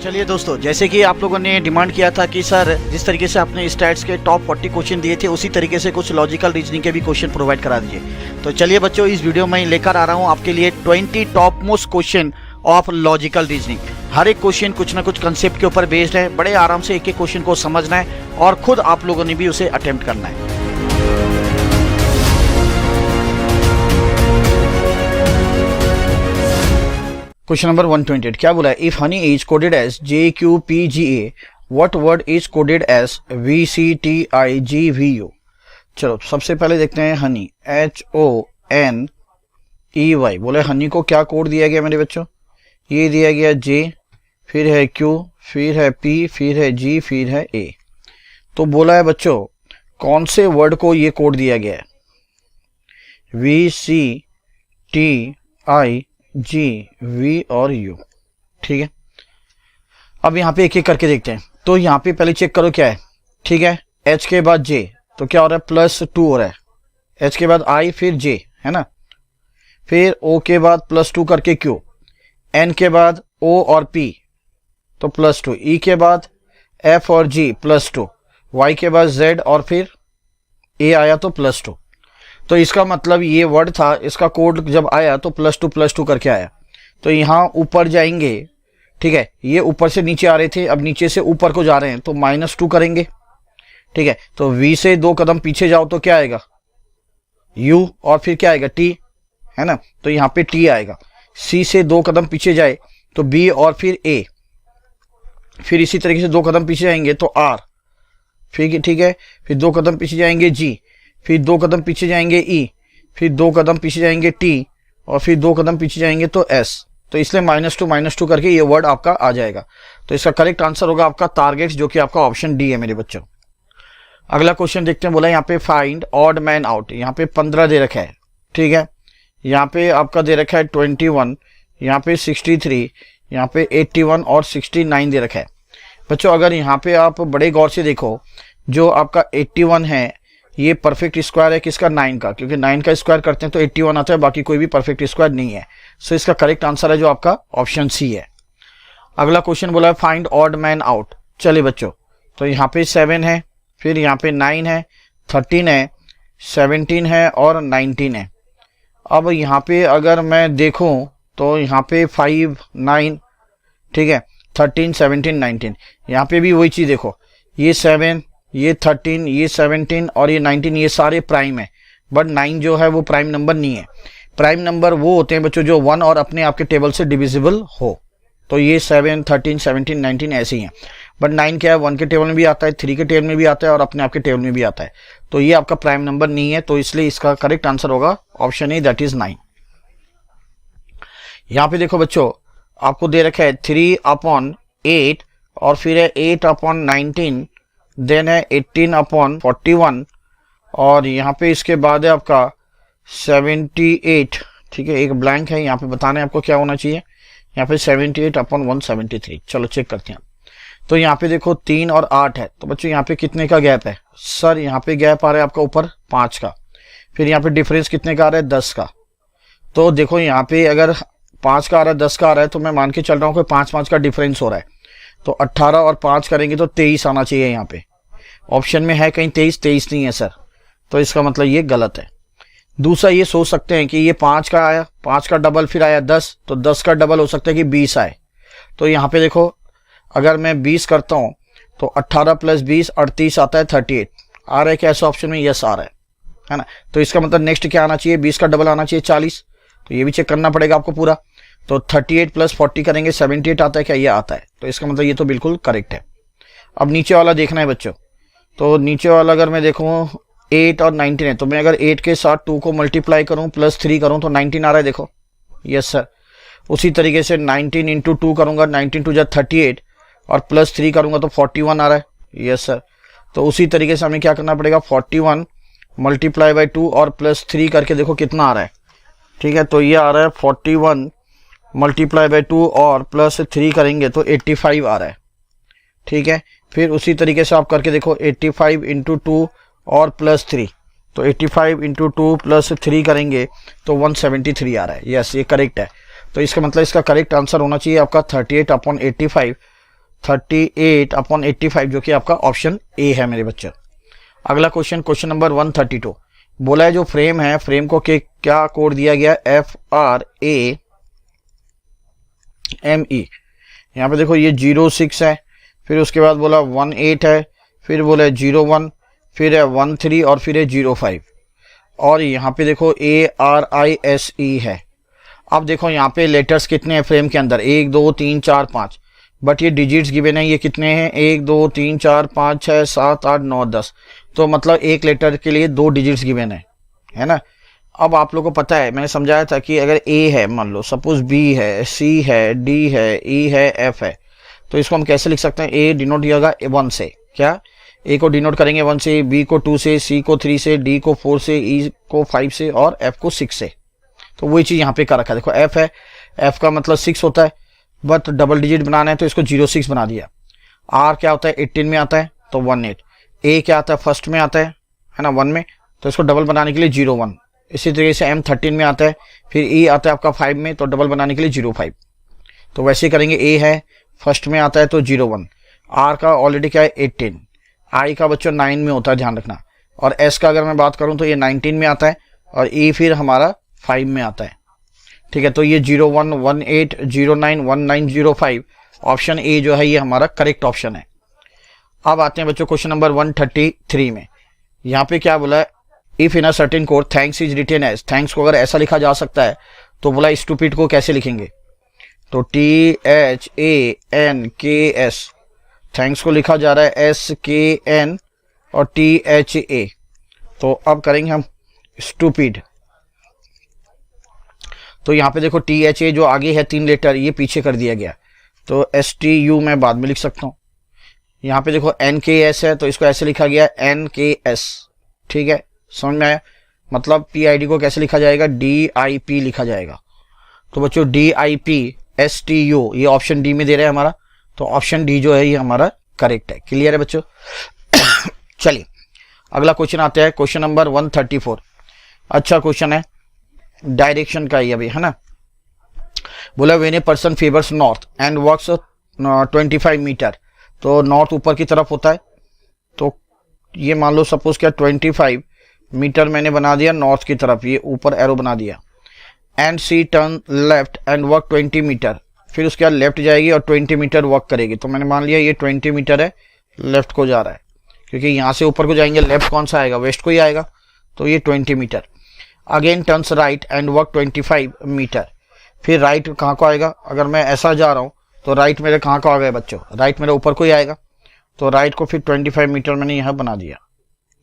चलिए दोस्तों, जैसे कि आप लोगों ने डिमांड किया था कि सर जिस तरीके से आपने स्टैट्स के टॉप 40 क्वेश्चन दिए थे उसी तरीके से कुछ लॉजिकल रीजनिंग के भी क्वेश्चन प्रोवाइड करा दीजिए। तो चलिए बच्चों, इस वीडियो में लेकर आ रहा हूं आपके लिए 20 top most question of logical reasoning. हर एक क्वेश्चन कुछ ना कुछ कंसेप्ट के ऊपर बेस्ड है। बड़े आराम से एक एक क्वेश्चन को समझना है और खुद आप लोगों ने भी उसे अटेम्प्ट करना है। क्वेश्चन नंबर 128 क्या बोला है? If honey is coded as JQPGA, what word is coded as VCTIGVU? चलो सबसे पहले देखते हैं हनी, HONEY। बोले हनी को क्या कोड दिया गया मेरे बच्चों? ये दिया गया J, फिर है Q, फिर है P, फिर है G, फिर है A। तो बोला है बच्चों कौन से वर्ड को ये कोड दिया गया है? VCTIGV और U। ठीक है, अब यहाँ पे एक एक करके देखते हैं। तो यहाँ पे पहले चेक करो क्या है। ठीक है, H के बाद J तो क्या हो रहा है? +2 हो रहा है। H के बाद I फिर J है ना, फिर O के बाद +2 करके Q, N के बाद O और P तो +2, E के बाद F और G +2, Y के बाद Z और फिर A आया तो +2। तो इसका मतलब ये वर्ड था, इसका कोड जब आया तो +2 करके आया। तो यहाँ ऊपर जाएंगे, ठीक है, ये ऊपर से नीचे आ रहे थे, अब नीचे से ऊपर को जा रहे हैं तो -2 करेंगे। ठीक है, तो V से 2 कदम पीछे जाओ तो क्या आएगा? U और फिर क्या आएगा? T है ना, तो यहाँ पे T आएगा। C से 2 कदम पीछे जाए तो B और फिर A, फिर इसी तरीके से 2 कदम पीछे जाएंगे तो R, फिर ठीक है, फिर 2 कदम पीछे जाएंगे G, फिर 2 कदम पीछे जाएंगे E, फिर 2 कदम पीछे जाएंगे T और फिर 2 कदम पीछे जाएंगे तो S। तो इसलिए -2 करके ये वर्ड आपका आ जाएगा। तो इसका करेक्ट आंसर होगा आपका टारगेट, जो कि आपका ऑप्शन डी है मेरे बच्चों। अगला क्वेश्चन देखते हैं। बोला यहाँ पे फाइंड ऑड मैन आउट। यहाँ पे 15 दे रखा है। ठीक है, यहाँ पे आपका दे रखा है 21, यहाँ पे 63, यहाँ पे 81 और 69 दे रखा है। बच्चों अगर यहाँ पे आप बड़े गौर से देखो, जो आपका 81 है ये परफेक्ट स्क्वायर है किसका? 9 का, क्योंकि 9 का स्क्वायर करते हैं तो 81 आता है, बाकी कोई भी परफेक्ट स्क्वायर नहीं है। सो इसका करेक्ट आंसर है जो आपका ऑप्शन सी है। अगला क्वेश्चन बोला है फाइंड ऑड मैन आउट। चलिए बच्चों, तो यहाँ पे 7 है, फिर यहाँ पे 9 है, 13 है, 17 है और 19 है। अब यहाँ पे अगर मैं देखूं तो यहाँ पे 5, 9, ठीक है, 13, 17, 19, यहाँ पे भी वही चीज देखो, ये 7, ये 13, ये 17 और ये 19, ये सारे प्राइम है, बट 9 जो है वो प्राइम नंबर नहीं है। प्राइम नंबर वो होते हैं बच्चों जो 1 और अपने आपके टेबल से डिविजिबल हो। तो ये 7, 13, 17, 19 ऐसे ही हैं, बट 9 क्या है? 1 के टेबल में भी आता है, 3 के टेबल में भी आता है और अपने आपके टेबल में भी आता है। तो ये आपका प्राइम नंबर नहीं है, तो इसलिए इसका करेक्ट आंसर होगा ऑप्शन ए, दैट इज 9। यहाँ पे देखो बच्चों, आपको दे रखा है 3/8 और फिर है 8/19, देन है 18/41 और यहाँ पे इसके बाद है आपका 78। ठीक है, एक ब्लैंक है, यहाँ पे बताना है आपको क्या होना चाहिए। यहाँ पे 78/173। चलो चेक करते हैं। तो यहाँ पे देखो 3 और 8 है, तो बच्चों यहाँ पे कितने का गैप है? सर यहाँ पे गैप आ रहा है आपका ऊपर 5 का, फिर यहाँ पे डिफरेंस कितने का आ रहा है? 10 का। तो देखो यहाँ पे अगर 5 का आ रहा है, 10 का आ रहा है, तो मैं मान के चल रहा हूँ कि 5 का डिफरेंस हो रहा है, तो 18 और 5 करेंगे तो 23 आना चाहिए। यहाँ पे ऑप्शन में है कहीं 23 नहीं है सर, तो इसका मतलब ये गलत है। दूसरा ये सोच सकते हैं कि ये 5 का आया, 5 का डबल फिर आया 10, तो 10 का डबल हो सकता है कि 20 आए। तो यहाँ पे देखो अगर मैं 20 करता हूँ तो 18 + 20 38 आता है, 38 आ रहा है क्या ऐसा ऑप्शन में? यस आ रहा है ना। तो इसका मतलब नेक्स्ट क्या आना चाहिए? 20 का डबल आना चाहिए 40। तो ये भी चेक करना पड़ेगा आपको पूरा। तो 38 + 40 करेंगे 78 आता है क्या? ये आता है। तो इसका मतलब ये तो बिल्कुल करेक्ट है। अब नीचे वाला देखना है बच्चों, तो नीचे वाला अगर मैं देखूँ 8 और 19 है, तो मैं अगर 8 के साथ 2 को मल्टीप्लाई करूं +3 करूं तो 19 आ रहा है। देखो यस सर। उसी तरीके से 19 × 2 करूंगा, 19 2 = 38 और +3 करूंगा तो 41 आ रहा है। Yes sir. तो उसी तरीके से हमें क्या करना पड़ेगा? 41 × 2 और +3 करके देखो कितना आ रहा है। ठीक है, तो ये आ रहा है 41 × 2 और +3 करेंगे तो 85 आ रहा है। ठीक है, फिर उसी तरीके से आप करके देखो 85 × 2 और +3, तो 85 × 2 +3 करेंगे तो 173 आ रहा है। यस, ये करेक्ट है। तो इसका मतलब इसका करेक्ट आंसर होना चाहिए आपका 38/85 38/85 जो कि आपका ऑप्शन ए है मेरे बच्चे। अगला क्वेश्चन, क्वेश्चन नंबर 132। बोला है जो फ्रेम है, फ्रेम को क्या कोड दिया गया, FRAME। यहाँ पे देखो ये 06 है, फिर उसके बाद बोला 18 है, फिर बोला 01, फिर है 13 और फिर है 05 और यहाँ पे देखो ARISE है। अब देखो यहाँ पे लेटर्स कितने हैं फ्रेम के अंदर, 1 2 3 4 5, बट ये डिजिट्स गिवन है, ये कितने हैं 1 2 3 4 5 6 7 8 9 10, तो मतलब एक लेटर के लिए 2 डिजिट्स गिवन है ना। अब आप लोगों को पता है, मैंने समझाया था कि अगर A है, मान लो सपोज B है, C है, D है, E है, F है, तो इसको हम कैसे लिख सकते हैं, A डिनोट किया होगा 1 से, क्या A को डिनोट करेंगे 1 से, B को 2 से, C को 3 से, D को 4 से, E को 5 से और F को 6 से। तो वही चीज़ यहाँ पे कर रखा है, देखो F है, F का मतलब 6 होता है, बट डबल डिजिट बनाना है तो इसको 06 बना दिया। R क्या होता है, 18 में आता है तो 18। A क्या आता है, फर्स्ट में आता है ना 1 में, तो इसको डबल बनाने के लिए 01। इसी तरीके से M 13 में आता है, फिर E आता है आपका 5 में, तो डबल बनाने के लिए 05। तो वैसे ही करेंगे, A है फर्स्ट में आता है तो 01, R का ऑलरेडी क्या है 18, I का बच्चों 9 में होता है, ध्यान रखना, और S का अगर मैं बात करूं तो ये 19 में आता है और E फिर हमारा 5 में आता है। ठीक है, तो ये 01 18 09 19 05 ऑप्शन ए जो है ये हमारा करेक्ट ऑप्शन है। अब आते हैं बच्चों क्वेश्चन नंबर 133 में। यहाँ पे क्या बोला है, if in a certain code thanks is written as, thanks को अगर ऐसा लिखा जा सकता है तो बोला स्टूपिड को कैसे लिखेंगे, तो THANKS, थैंक्स को लिखा जा रहा है SKN और THA। तो अब करेंगे हम स्टूपिड, तो यहाँ पे देखो THA जो आगे है 3 लेटर ये पीछे कर दिया गया, तो STU मैं बाद में लिख सकता हूँ। यहाँ पे देखो NKS है तो इसको ऐसे लिखा गया NKS। ठीक है, समझ में आया, मतलब PID को कैसे लिखा जाएगा, DIP लिखा जाएगा। तो बच्चों DIP STU ये ऑप्शन डी में दे रहे हैं हमारा, तो ऑप्शन डी जो है ये हमारा करेक्ट है। क्लियर है बच्चों। चलिए अगला क्वेश्चन आता है, क्वेश्चन नंबर 134। अच्छा क्वेश्चन है, डायरेक्शन का ही अभी है ना। बोला when a person favours north and walks 25 metre, तो नॉर्थ ऊपर की तरफ होता है, तो ये मान लो सपोज क्या 25 मीटर मैंने बना दिया नॉर्थ की तरफ, ये ऊपर एरो बना दिया। And see turn left and work 20 metre, फिर उसके बाद लेफ्ट जाएगी और 20 मीटर वर्क करेगी, तो मैंने मान लिया ये 20 मीटर है, लेफ्ट को जा रहा है, क्योंकि यहाँ से ऊपर को जाएंगे लेफ्ट कौन सा आएगा, वेस्ट को ही आएगा, तो ये 20 metre. Again turns right and work 25 metre, फिर राइट कहाँ को आएगा, अगर मैं ऐसा जा रहा हूँ तो राइट मेरे कहाँ को आ गए बच्चों, राइट मेरे ऊपर को ही आएगा, तो राइट को फिर 25 मीटर मैंने यहाँ बना दिया,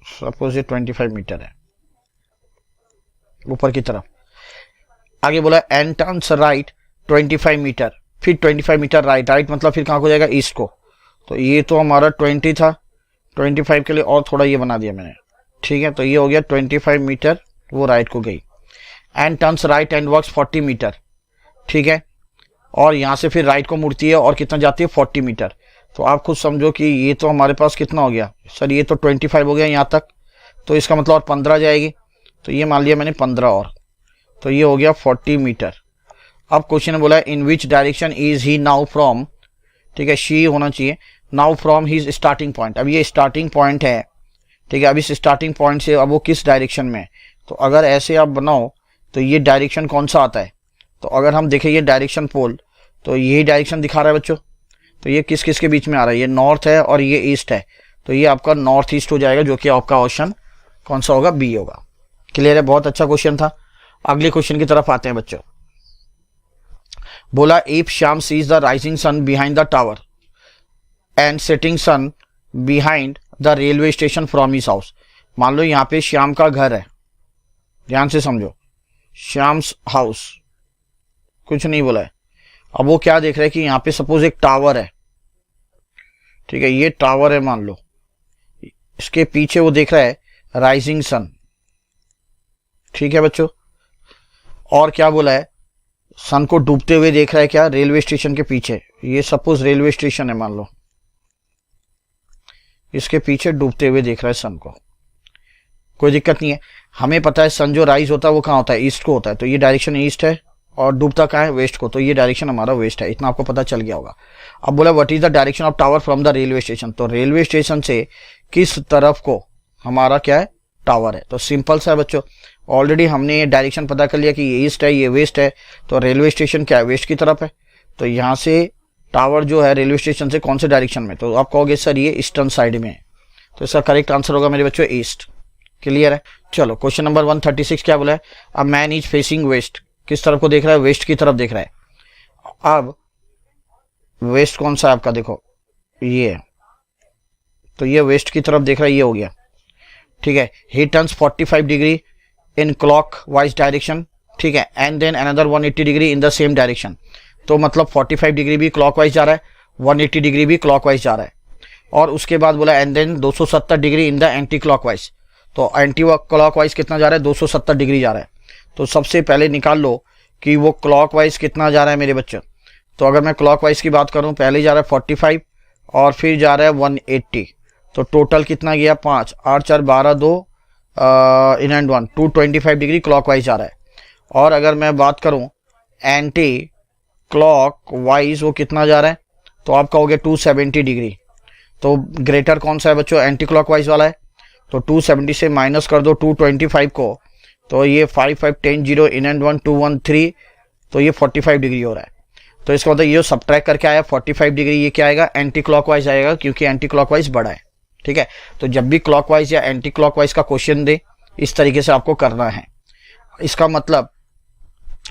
सपोज ये 25 मीटर है ऊपर की तरफ। आगे बोला एंड टर्न्स राइट 25 मीटर, फिर 25 मीटर राइट, राइट मतलब फिर कहाँ को जाएगा, ईस्ट को, तो ये तो हमारा 20 था, 25 के लिए और थोड़ा ये बना दिया मैंने। ठीक है, तो ये हो गया 25 मीटर, वो राइट को गई। And turns right and works 40 metre, ठीक है, और यहाँ से फिर राइट को मुड़ती है और कितना जाती है 40 मीटर, तो आप खुद समझो कि ये तो हमारे पास कितना हो गया सर, ये तो 25 हो गया यहाँ तक, तो इसका मतलब और 15 जाएगी, तो ये मान लिया मैंने 15 और, तो ये हो गया 40 मीटर। अब क्वेश्चन ने बोला in which direction is he now from, ठीक है, शी होना चाहिए, now from his starting point, अब ये स्टार्टिंग पॉइंट है, ठीक है, अब इस स्टार्टिंग पॉइंट से अब वो किस डायरेक्शन में है, तो अगर ऐसे आप बनाओ तो ये डायरेक्शन कौन सा आता है, तो अगर हम देखें ये डायरेक्शन पोल, तो यही डायरेक्शन दिखा रहा है बच्चों, तो ये किस किस के बीच में आ रहा है, ये नॉर्थ है और ये ईस्ट है, तो ये आपका नॉर्थ ईस्ट हो जाएगा, जो कि आपका ऑप्शन कौन सा होगा, बी होगा। क्लियर है, बहुत अच्छा क्वेश्चन था। अगले क्वेश्चन की तरफ आते हैं बच्चों। बोला if Shyam sees the rising sun behind the tower and setting sun behind the railway station from his house, मान लो यहाँ पे श्याम का घर है, ध्यान से समझो, श्याम्स हाउस, कुछ नहीं बोला है। अब वो क्या देख रहे हैं कि यहाँ पे सपोज एक टावर है, ठीक है, ये टावर है मान लो, इसके पीछे वो देख रहा है राइजिंग सन, ठीक है बच्चों, और क्या बोला है, सन को डूबते हुए देख रहा है, क्या, रेलवे स्टेशन के पीछे, ये सपोज रेलवे स्टेशन है मान लो, इसके पीछे डूबते हुए देख रहा है सन को, कोई दिक्कत नहीं है, हमें पता है सन जो राइज होता है वो कहाँ होता है, ईस्ट को होता है, तो ये डायरेक्शन ईस्ट है और डूबता कहाँ है, वेस्ट को, तो ये डायरेक्शन हमारा वेस्ट है, इतना आपको पता चल गया होगा। अब बोला what is the direction of tower from the railway station, तो रेलवे स्टेशन से किस तरफ को हमारा क्या है, टावर है। तो सिंपल सा है बच्चों, ऑलरेडी हमने ये डायरेक्शन पता कर लिया कि ये ईस्ट है ये वेस्ट है, तो रेलवे स्टेशन क्या है, वेस्ट की तरफ है। तो यहाँ से टावर जो है रेलवे स्टेशन से कौन से डायरेक्शन में, तो आप कहोगे सर ये ईस्टर्न साइड में है, तो इसका करेक्ट आंसर होगा मेरे बच्चों ईस्ट। क्लियर है। चलो क्वेश्चन नंबर 136 क्या बोला है, a man is facing west, किस तरफ को देख रहा है, वेस्ट की तरफ देख रहा है। अब वेस्ट कौन सा है आपका, देखो ये है, तो ये वेस्ट की तरफ देख रहा है, ये हो गया, ठीक है। He turns 45 degree in clockwise direction, ठीक है, and then another 180 degree in the same direction, तो मतलब 45 डिग्री भी क्लॉक वाइज जा रहा है, 180 डिग्री भी क्लॉक वाइज जा रहा है, और उसके बाद बोला and then 270 degree in the anticlockwise, तो एंटी क्लॉक वाइज कितना जा रहा है, 270 डिग्री जा रहा है। तो सबसे पहले निकाल लो कि वो क्लॉक वाइज कितना जा रहा है मेरे बच्चों। तो अगर मैं क्लॉक वाइज की बात करूं, पहले जा रहा है 45 और फिर जा रहा है 180, तो टोटल कितना गया 5, 8 4 12 2 in and 1, 225 degree clock wise जा रहा है। और अगर मैं बात करूं एंटी क्लॉक वाइज वो कितना जा रहा है, तो आप कहोगे 270 डिग्री, तो ग्रेटर कौन सा है बच्चों, एंटी क्लॉक वाइज वाला है, तो 270 से माइनस कर दो 225 को, तो ये 5 5 10 0 इन एंड 1 213, तो ये 45 डिग्री हो रहा है। तो इसका मतलब ये सब्ट्रैक्ट करके आया 45 डिग्री, ये क्या आएगा, एंटी क्लॉकवाइज आएगा, क्योंकि एंटी क्लॉकवाइज बड़ा है, ठीक है। तो जब भी क्लॉकवाइज या एंटी क्लॉकवाइज का क्वेश्चन दे, इस तरीके से आपको करना है। इसका मतलब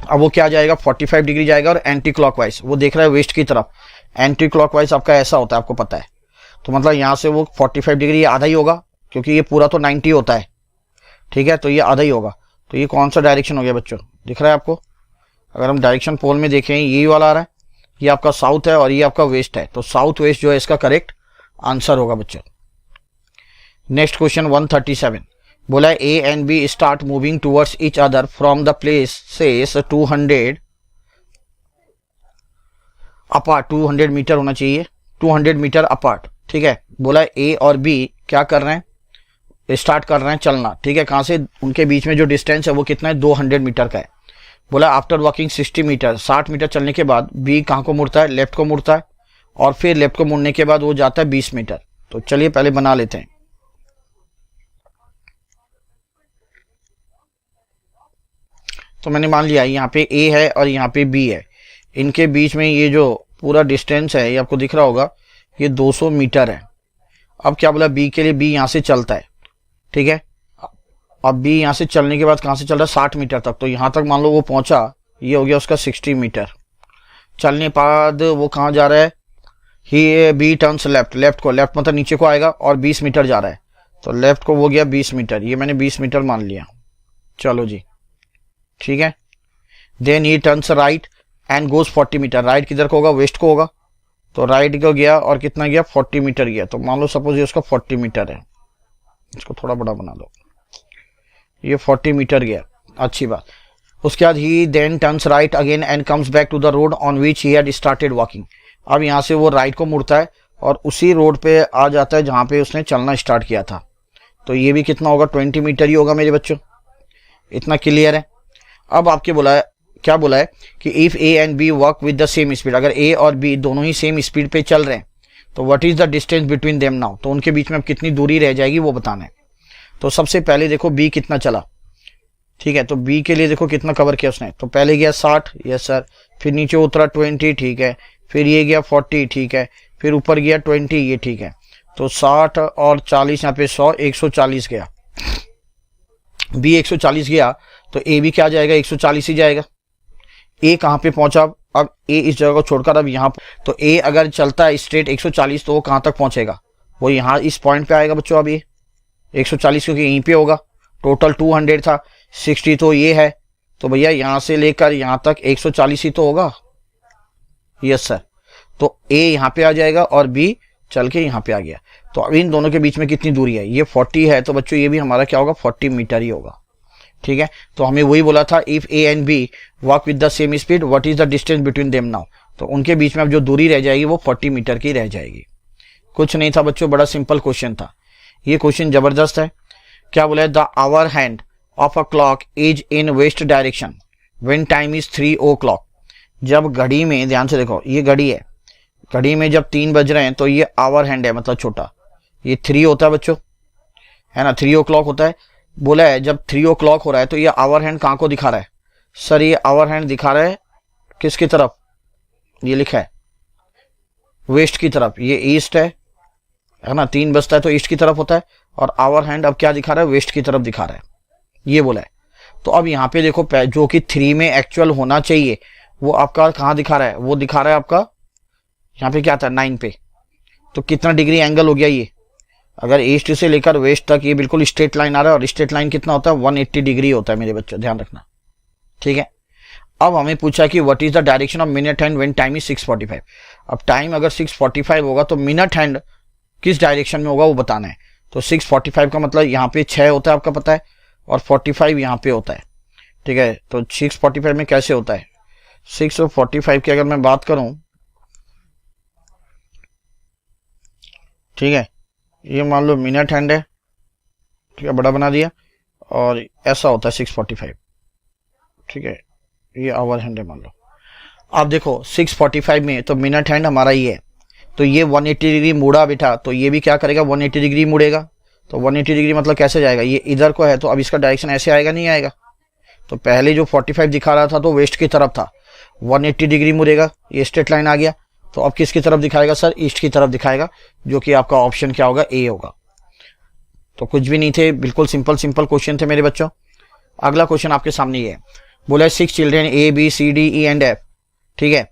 अब वो क्या जाएगा, 45 डिग्री जाएगा, और एंटी क्लॉकवाइज वो देख रहा है वेस्ट की तरफ, एंटी क्लॉकवाइज आपका ऐसा होता है, आपको पता है। तो मतलब यहाँ से वो 45 डिग्री आधा ही होगा, क्योंकि ये पूरा तो 90 होता है, ठीक है, तो ये आधा ही होगा। तो ये कौन सा डायरेक्शन हो गया बच्चों, दिख रहा है आपको। अगर हम डायरेक्शन पोल में देखें, ये वाला आ रहा है, ये आपका साउथ है और ये आपका वेस्ट है, तो साउथ वेस्ट जो है इसका करेक्ट आंसर होगा बच्चों। नेक्स्ट क्वेश्चन 137 बोला A and B start moving towards each other from the places 200 apart, 200 metre होना चाहिए, 200 मीटर अपार्ट, ठीक है। बोला ए और बी क्या कर रहे हैं, स्टार्ट कर रहे हैं चलना, ठीक है। कहां से, उनके बीच में जो डिस्टेंस है वो कितना है, 200 मीटर का है। बोला आफ्टर वॉकिंग 60 मीटर, 60 मीटर चलने के बाद बी कहां को मुड़ता है, लेफ्ट को मुड़ता है, और फिर लेफ्ट को मुड़ने के बाद वो जाता है 20 मीटर। तो चलिए पहले बना लेते हैं। तो मैंने मान लिया यहाँ पे ए है और यहाँ पे बी है, इनके बीच में ये जो पूरा डिस्टेंस है ये आपको दिख रहा होगा, ये 200 मीटर है। अब क्या बोला बी के लिए, बी यहाँ से चलता है, ठीक है। अब बी यहाँ से चलने के बाद कहाँ से चल रहा है, 60 मीटर तक, तो यहाँ तक मान लो वो पहुंचा, ये हो गया उसका 60 मीटर। चलने बाद वो कहाँ जा रहा है, ही बी टर्न्स लेफ्ट, लेफ्ट को, लेफ्ट मतलब नीचे को आएगा, और 20 मीटर जा रहा है, तो लेफ्ट को वो गया 20 मीटर, ये मैंने 20 मीटर मान लिया, चलो जी, ठीक है। Then he turns right and goes 40 metre, right किधर को होगा, वेस्ट को होगा, तो राइट को गया और कितना गया, 40 मीटर गया। तो मान लो सपोज ये उसका 40 मीटर है, इसको थोड़ा बड़ा बना दो, ये 40 मीटर गया, अच्छी बात। उसके बाद he then turns right again and comes back to the road on which he had started walking. अब यहाँ से वो राइट को मुड़ता है और उसी रोड पे आ जाता है जहाँ पे उसने चलना स्टार्ट किया था। तो ये भी कितना होगा, 20 मीटर ही होगा मेरे बच्चों, इतना क्लियर है। अब आपके बोला है, क्या बोला है कि if A and B work with the same speed, अगर ए और बी दोनों ही सेम स्पीड पे चल रहे हैं तो what is the distance between them now, तो उनके बीच में अब कितनी दूरी रह जाएगी वो बताना है। तो सबसे पहले देखो बी कितना चला, ठीक है, तो बी के लिए देखो कितना कवर किया उसने, तो पहले गया 60, यस सर, फिर नीचे उतरा 20, ठीक है, फिर ये गया 40, ठीक है, फिर ऊपर गया 20, ये ठीक है। तो 60 और 40 यहाँ पे 100, 140 गया, बी 140 गया, तो ए भी क्या जाएगा, 140 ही जाएगा। ए कहाँ पे पहुंचा, अब ए इस जगह को छोड़कर अब यहाँ, तो ए अगर चलता है स्ट्रेट 140 तो वो कहाँ तक पहुंचेगा, वो यहाँ इस पॉइंट पे आएगा बच्चों। अब ये 140 क्योंकि यहीं पे होगा, टोटल 200 था, 60 तो ये है, तो भैया यहाँ से लेकर यहाँ तक 140 ही तो होगा, यस सर। तो ए यहाँ पे आ जाएगा और बी चल के यहाँ पे आ गया। तो अब इन दोनों के बीच में कितनी दूरी है, ये 40 है, तो बच्चों ये भी हमारा क्या होगा, 40 मीटर ही होगा, ठीक है। तो हमें वही बोला था if A and B walk with the same speed what is the distance between them now, तो उनके बीच में अब जो दूरी रह जाएगी वो 40 मीटर की रह जाएगी। कुछ नहीं था बच्चों, बड़ा सिंपल क्वेश्चन था। ये क्वेश्चन जबरदस्त है। क्या बोला है, the hour hand of a clock is in west direction, when time is 3 o'clock, जब घड़ी में, ध्यान से देखो ये घड़ी है, घड़ी में जब 3 बज रहे हैं तो ये आवर हैंड है, मतलब छोटा, ये 3 होता है बच्चों, है ना, 3 o'clock होता है। बोला है जब 3 o'clock हो रहा है तो ये आवर हैंड कहाँ को दिखा रहा है? सर ये आवर हैंड दिखा रहा है किसकी तरफ? ये लिखा है वेस्ट की तरफ, ये ईस्ट है ना, 3 बजता है तो ईस्ट की तरफ होता है, और आवर हैंड अब क्या दिखा रहा है? वेस्ट की तरफ दिखा रहा है, ये बोला है। तो अब यहाँ पे देखो जो कि 3 में एक्चुअल होना चाहिए वो आपका कहाँ दिखा रहा है? वो दिखा रहा है आपका यहाँ पे क्या था, 9 पे। तो कितना डिग्री एंगल हो गया ये? अगर ईस्ट से लेकर वेस्ट तक ये बिल्कुल स्ट्रेट लाइन आ रहा है, और स्ट्रेट लाइन कितना होता है? 180 डिग्री होता है मेरे बच्चों, ध्यान रखना, ठीक है। अब हमें पूछा कि what is the direction of minute hand when time is 6:45। अब टाइम अगर 6:45 होगा तो मिनट हैंड किस डायरेक्शन में होगा वो बताना है। तो 6:45 का मतलब यहाँ पे 6 होता है आपका पता है, और 45 यहाँ पे होता है, ठीक है। तो 6:45 में कैसे होता है? 6:45 की अगर मैं बात करूं, ठीक है, ये मान लो मिनट हैंड है, ठीक है, बड़ा बना दिया, और ऐसा होता है 6:45, ठीक है, ये आवर हैंड है मान लो। आप देखो 6:45 में तो मिनट हैंड हमारा ये है, तो ये 180 डिग्री मुड़ा बेटा, तो ये भी क्या करेगा? 180 डिग्री मुड़ेगा। तो 180 डिग्री मतलब कैसे जाएगा? ये इधर को है तो अब इसका डायरेक्शन ऐसे आएगा, नहीं आएगा? तो पहले जो 45 दिखा रहा था तो वेस्ट की तरफ था, 180 डिग्री मुड़ेगा, ये स्ट्रेट लाइन आ गया, तो अब किसकी तरफ दिखाएगा सर? ईस्ट की तरफ दिखाएगा, जो कि आपका ऑप्शन क्या होगा? ए होगा। तो कुछ भी नहीं थे, बिल्कुल सिंपल सिंपल क्वेश्चन थे मेरे बच्चों। अगला क्वेश्चन आपके सामने ये है, बोला 6 children A B C D E and F, ठीक है,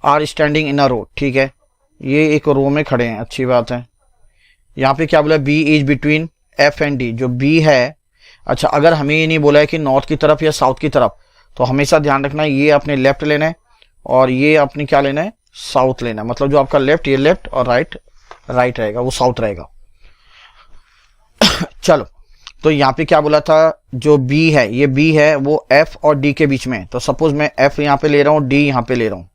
आर स्टैंडिंग इन अ रो, ठीक है, ये एक रो में खड़े हैं, अच्छी बात है। यहाँ पे क्या बोला? B is between F and D, जो बी है, अच्छा अगर हमें ये नहीं बोला है कि नॉर्थ की तरफ या साउथ की तरफ, तो हमेशा ध्यान रखना है ये अपने लेफ्ट लेना है, और ये अपने क्या लेना है? साउथ लेना है। मतलब जो आपका लेफ्ट, ये लेफ्ट, और राइट राइट रहेगा, वो साउथ रहेगा। चलो, तो यहाँ पे क्या बोला था? जो बी है, ये बी है, वो एफ और डी के बीच में है। तो सपोज मैं एफ यहाँ पे ले रहा हूँ, डी यहाँ पे ले रहा हूँ,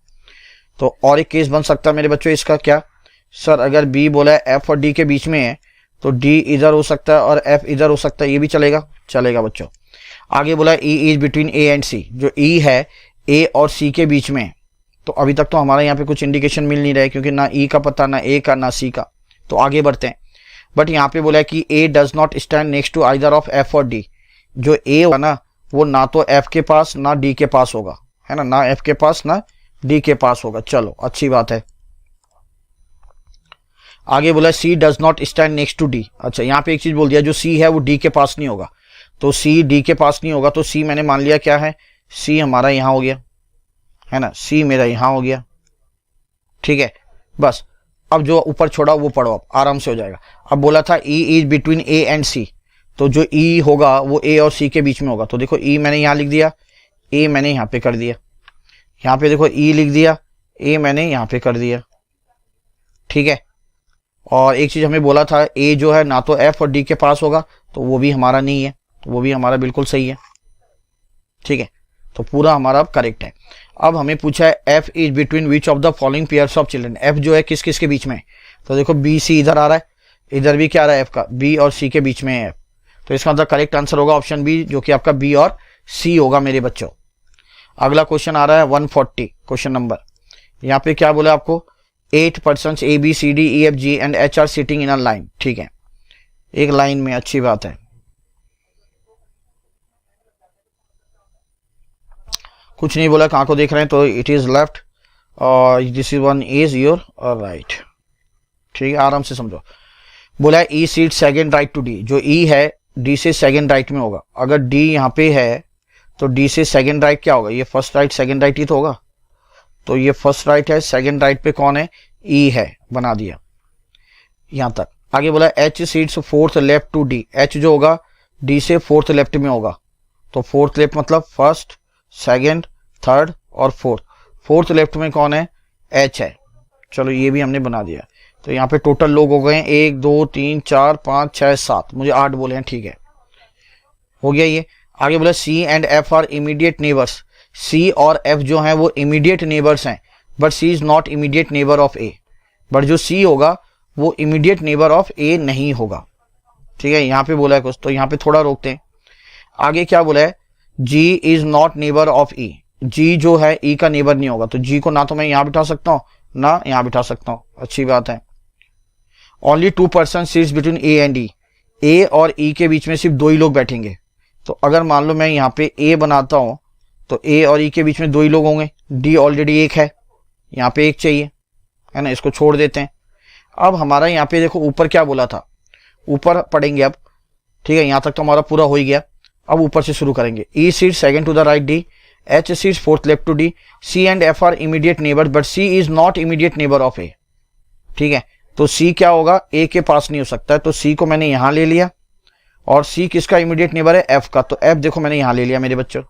तो और एक केस बन सकता है मेरे बच्चों इसका, क्या सर? अगर बी बोला है एफ और डी के बीच में है, तो डी इधर हो सकता है और एफ इधर हो सकता है, ये भी चलेगा? चलेगा बच्चों। आगे बोला E is between A and C, जो ई है ए और सी के बीच में है। तो अभी तक तो हमारा यहाँ पे कुछ इंडिकेशन मिल नहीं रहा है, क्योंकि ना ई का पता, ना ए का, ना सी का। तो आगे बढ़ते हैं, बट यहाँ पे बोला है कि A does not stand next to either of F और डी। जो ए होगा ना, वो ना तो एफ के पास ना डी के पास होगा, है ना एफ के पास ना डी के पास होगा। चलो अच्छी बात है। आगे बोला C does not stand next to D. अच्छा यहाँ पे एक चीज बोल दिया, जो सी है वो डी के पास नहीं होगा, तो सी डी के पास नहीं होगा, तो सी मैंने मान लिया क्या है? सी हमारा यहां हो गया, है ना, सी मेरा यहां हो गया, ठीक है। बस अब जो ऊपर छोड़ा वो पढ़ो, अब आराम से हो जाएगा। अब बोला था E is between A and C, तो जो ई होगा वो ए और सी के बीच में होगा। तो देखो ई मैंने यहां लिख दिया, ए मैंने यहां पे कर दिया, यहाँ पे देखो ई लिख दिया, ए मैंने यहाँ पे कर दिया, ठीक है। और एक चीज हमें बोला था, ए जो है ना तो एफ और डी के पास होगा, तो वो भी हमारा नहीं है, तो वो भी हमारा बिल्कुल सही है, ठीक है। तो पूरा हमारा अब करेक्ट है। अब हमें पूछा है F is between which of the following pairs of children. F जो है किस किस के बीच में? तो देखो बी सी इधर आ रहा है, इधर भी क्या आ रहा है एफ का, बी और सी के बीच में है एफ। तो इसका मतलब करेक्ट आंसर होगा ऑप्शन बी, जो कि आपका बी और सी होगा मेरे बच्चों। अगला क्वेश्चन आ रहा है 140 क्वेश्चन नंबर। यहाँ पे क्या बोला आपको? 8 persons A B C D E F G and H are sitting in a line, ठीक है, एक लाइन में, अच्छी बात है। कुछ नहीं बोला, कहाँ को देख रहे हैं? तो इट इज लेफ्ट और this is one is your और राइट, ठीक है, आराम से समझो। बोला है E seat second right to D, जो ई है डी से सेकंड राइट में होगा। अगर डी यहाँ पे है तो डी से सेकंड राइट क्या होगा? ये फर्स्ट राइट सेकंड राइट ही तो होगा, तो ये फर्स्ट राइट है, सेकंड राइट पे कौन है? ई है, बना दिया यहां तक। आगे बोला H seats fourth left to D, H जो होगा डी से फोर्थ लेफ्ट में होगा, तो फोर्थ लेफ्ट मतलब फर्स्ट, सेकंड, थर्ड और फोर्थ। फोर्थ लेफ्ट में कौन है? एच है। चलो ये भी हमने बना दिया। तो यहाँ पे टोटल लोग हो गए 1 2 3 4 5 6 7, मुझे 8 बोले हैं, ठीक है, हो गया ये। आगे बोला C and F are immediate neighbours, C और एफ जो हैं वो इमीडिएट नेबर्स हैं, but C is not immediate neighbour of A. But जो सी होगा वो इमीडिएट नेबर ऑफ ए नहीं होगा, ठीक है। यहाँ पे बोला है कुछ, तो यहाँ पे थोड़ा रोकते हैं। आगे क्या बोला है? G is not neighbour of ई, जी जो है ई का नेबर नहीं होगा, तो जी को ना तो मैं यहां बिठा सकता हूं ना यहां बिठा सकता हूं, अच्छी बात है। Only 2% seats between A and E, A और ई के बीच में सिर्फ 2 ही लोग बैठेंगे। तो अगर मान लो मैं यहाँ पे ए बनाता हूं तो ए और ई के बीच में 2 ही लोग होंगे, डी ऑलरेडी 1 है, यहाँ पे 1 चाहिए, है ना, इसको छोड़ देते हैं। अब हमारा यहाँ पे देखो ऊपर क्या बोला था, ऊपर पढ़ेंगे अब, ठीक है, यहां तक तो हमारा पूरा हो ही गया। अब ऊपर से शुरू करेंगे। E seat second to the right D, H seat fourth left to D, C and F are immediate neighbour but C is not immediate neighbour of A, ठीक है। तो सी क्या होगा, ए के पास नहीं हो सकता है, तो सी को मैंने यहां ले लिया, और सी किसका इमीडिएट नेबर है, एफ का, तो एफ देखो मैंने यहां ले लिया मेरे बच्चों,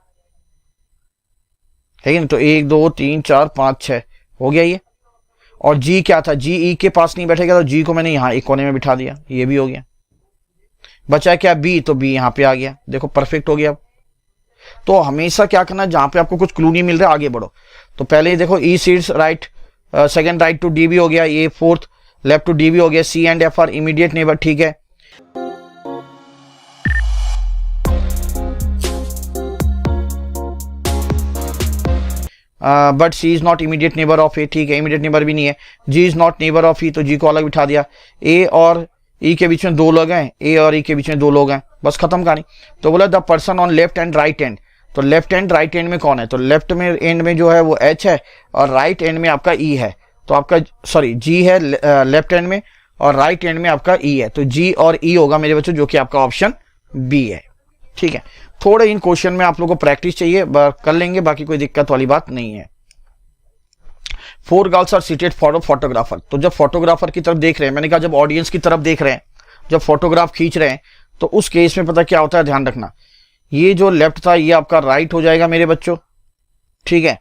है ना। तो 1 2 3 4 5 6 हो गया ये। और जी क्या था, जी ई के पास नहीं बैठेगा, तो जी को मैंने यहां एक कोने में बिठा दिया, ये भी हो गया। बचा क्या, बी, तो बी यहां पे आ गया, देखो परफेक्ट हो गया। अब तो हमेशा क्या करना, जहां पे आपको कुछ क्लू नहीं मिल रहा आगे बढ़ो। तो पहले देखो E seats right, second right to D भी हो गया, ये फोर्थ लेफ्ट टू डी भी हो गया, C and F are immediate neighbour, ठीक है। But C is not immediate neighbour of A, ठीक है, इमीडिएट नेबर भी नहीं है। G is not neighbour of E, तो जी को अलग बिठा दिया। ए और ई के बीच में 2 लोग हैं, ए और ई के बीच में 2 लोग हैं, बस खत्म कहानी। तो बोला the person on left and right and, तो लेफ्ट एंड राइट एंड में कौन है, तो लेफ्ट में एंड में जो है वो एच है, और राइट एंड में आपका ई है, तो आपका सॉरी जी है लेफ्ट एंड में, और राइट एंड में आपका ई है, तो जी और ई होगा मेरे बच्चों, जो कि आपका ऑप्शन बी है, ठीक है। थोड़े इन क्वेश्चन में आप लोगों को प्रैक्टिस चाहिए, कर लेंगे, बाकी कोई दिक्कत वाली बात नहीं है। 4 girls are seated for a photographer, तो जब फोटोग्राफर की तरफ देख रहे हैं, मैंने कहा जब ऑडियंस की तरफ देख रहे हैं, जब फोटोग्राफ खींच रहे हैं, तो उस केस में पता क्या होता है, ध्यान रखना, ये जो लेफ्ट था ये आपका राइट हो जाएगा मेरे बच्चों, ठीक है,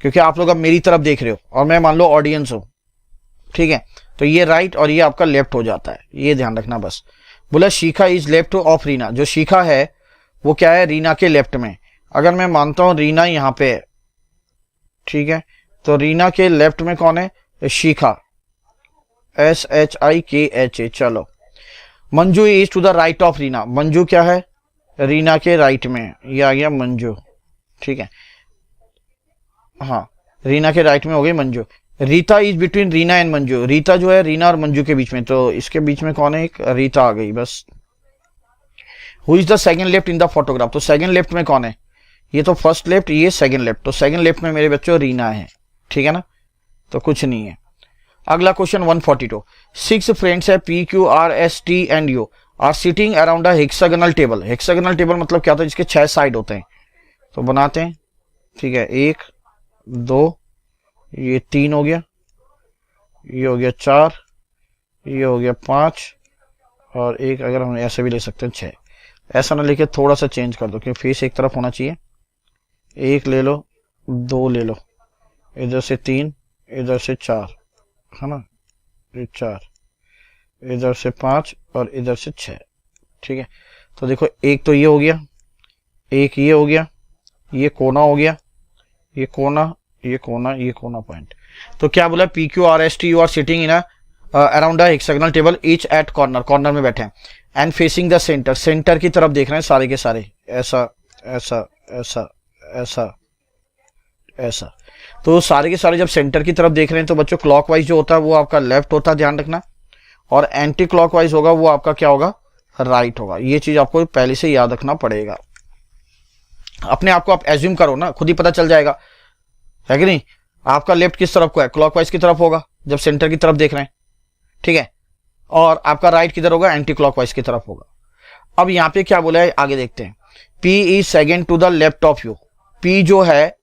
क्योंकि आप लोग अब मेरी तरफ देख रहे हो और मैं मान लो ऑडियंस हूं, ठीक है। तो ये राइट और ये आपका लेफ्ट हो जाता है, ये ध्यान रखना बस। बोला शिखा इज लेफ्ट ऑफ रीना, जो शिखा है वो क्या है, रीना के लेफ्ट में। अगर मैं मानता हूं रीना यहां पे है, ठीक है, तो रीना के लेफ्ट में कौन है, शिखा, SHIKHA, चलो। Manju is to the right of Reena, Manju क्या है, रीना के राइट में, ये आ गया मंजू, ठीक है, हाँ, रीना के राइट में हो गई Manju. Rita is between Reena and Manju, Rita जो है रीना और मंजू के बीच में, तो इसके बीच में कौन है, एक रीता आ गई बस। Who is the second left in the photograph, तो सेकंड लेफ्ट में कौन है, ये तो फर्स्ट लेफ्ट, ये सेकंड लेफ्ट, तो सेकंड लेफ्ट में मेरे बच्चों रीना है, ठीक है ना, तो कुछ नहीं है। अगला क्वेश्चन 142, 6 फ्रेंड्स है PQRST and U are sitting around a hexagonal table, hexagonal table मतलब क्या होता है, जिसके 6 साइड होते हैं, तो बनाते हैं, ठीक है, 1 2, ये 3 हो गया, ये हो गया 4, ये हो गया 5, और एक अगर हम ऐसे भी ले सकते हैं 6, ऐसा ना लेके थोड़ा सा चेंज कर दो, क्योंकि फेस एक तरफ होना चाहिए। 1 ले लो, 2 ले लो, इधर से 3, इधर से 4, है ना, ये 4, इधर से 5 और इधर से 6, ठीक है। तो देखो एक तो ये हो गया, एक ये हो गया, ये कोना हो गया, ये कोना, ये कोना, ये कोना पॉइंट। तो क्या बोला, PQRST U are sitting in around a hexagonal table each at corner, corner में बैठे हैं, and facing the centre, centre की तरफ देख रहे हैं सारे के सारे, ऐसा ऐसा ऐसा ऐसा ऐसा। तो सारे के सारे जब सेंटर की तरफ देख रहे हैं, तो बच्चों क्लॉकवाइज जो होता है वो आपका लेफ्ट होता है, ध्यान रखना, और एंटी क्लॉकवाइज होगा वो आपका क्या होगा, राइट होगा। ये चीज आपको पहले से याद रखना पड़ेगा, अपने आप को आप एज्यूम करो ना, खुद ही पता चल जाएगा, है कि नहीं। आपका लेफ्ट किस तरफ को है, क्लॉकवाइज की तरफ होगा जब सेंटर की तरफ देख रहे हैं, ठीक है, और आपका राइट किधर होगा, एंटी क्लॉकवाइज की तरफ होगा। अब यहाँ पे क्या बोला है, आगे देखते हैं। P is second to the left of U, P जो है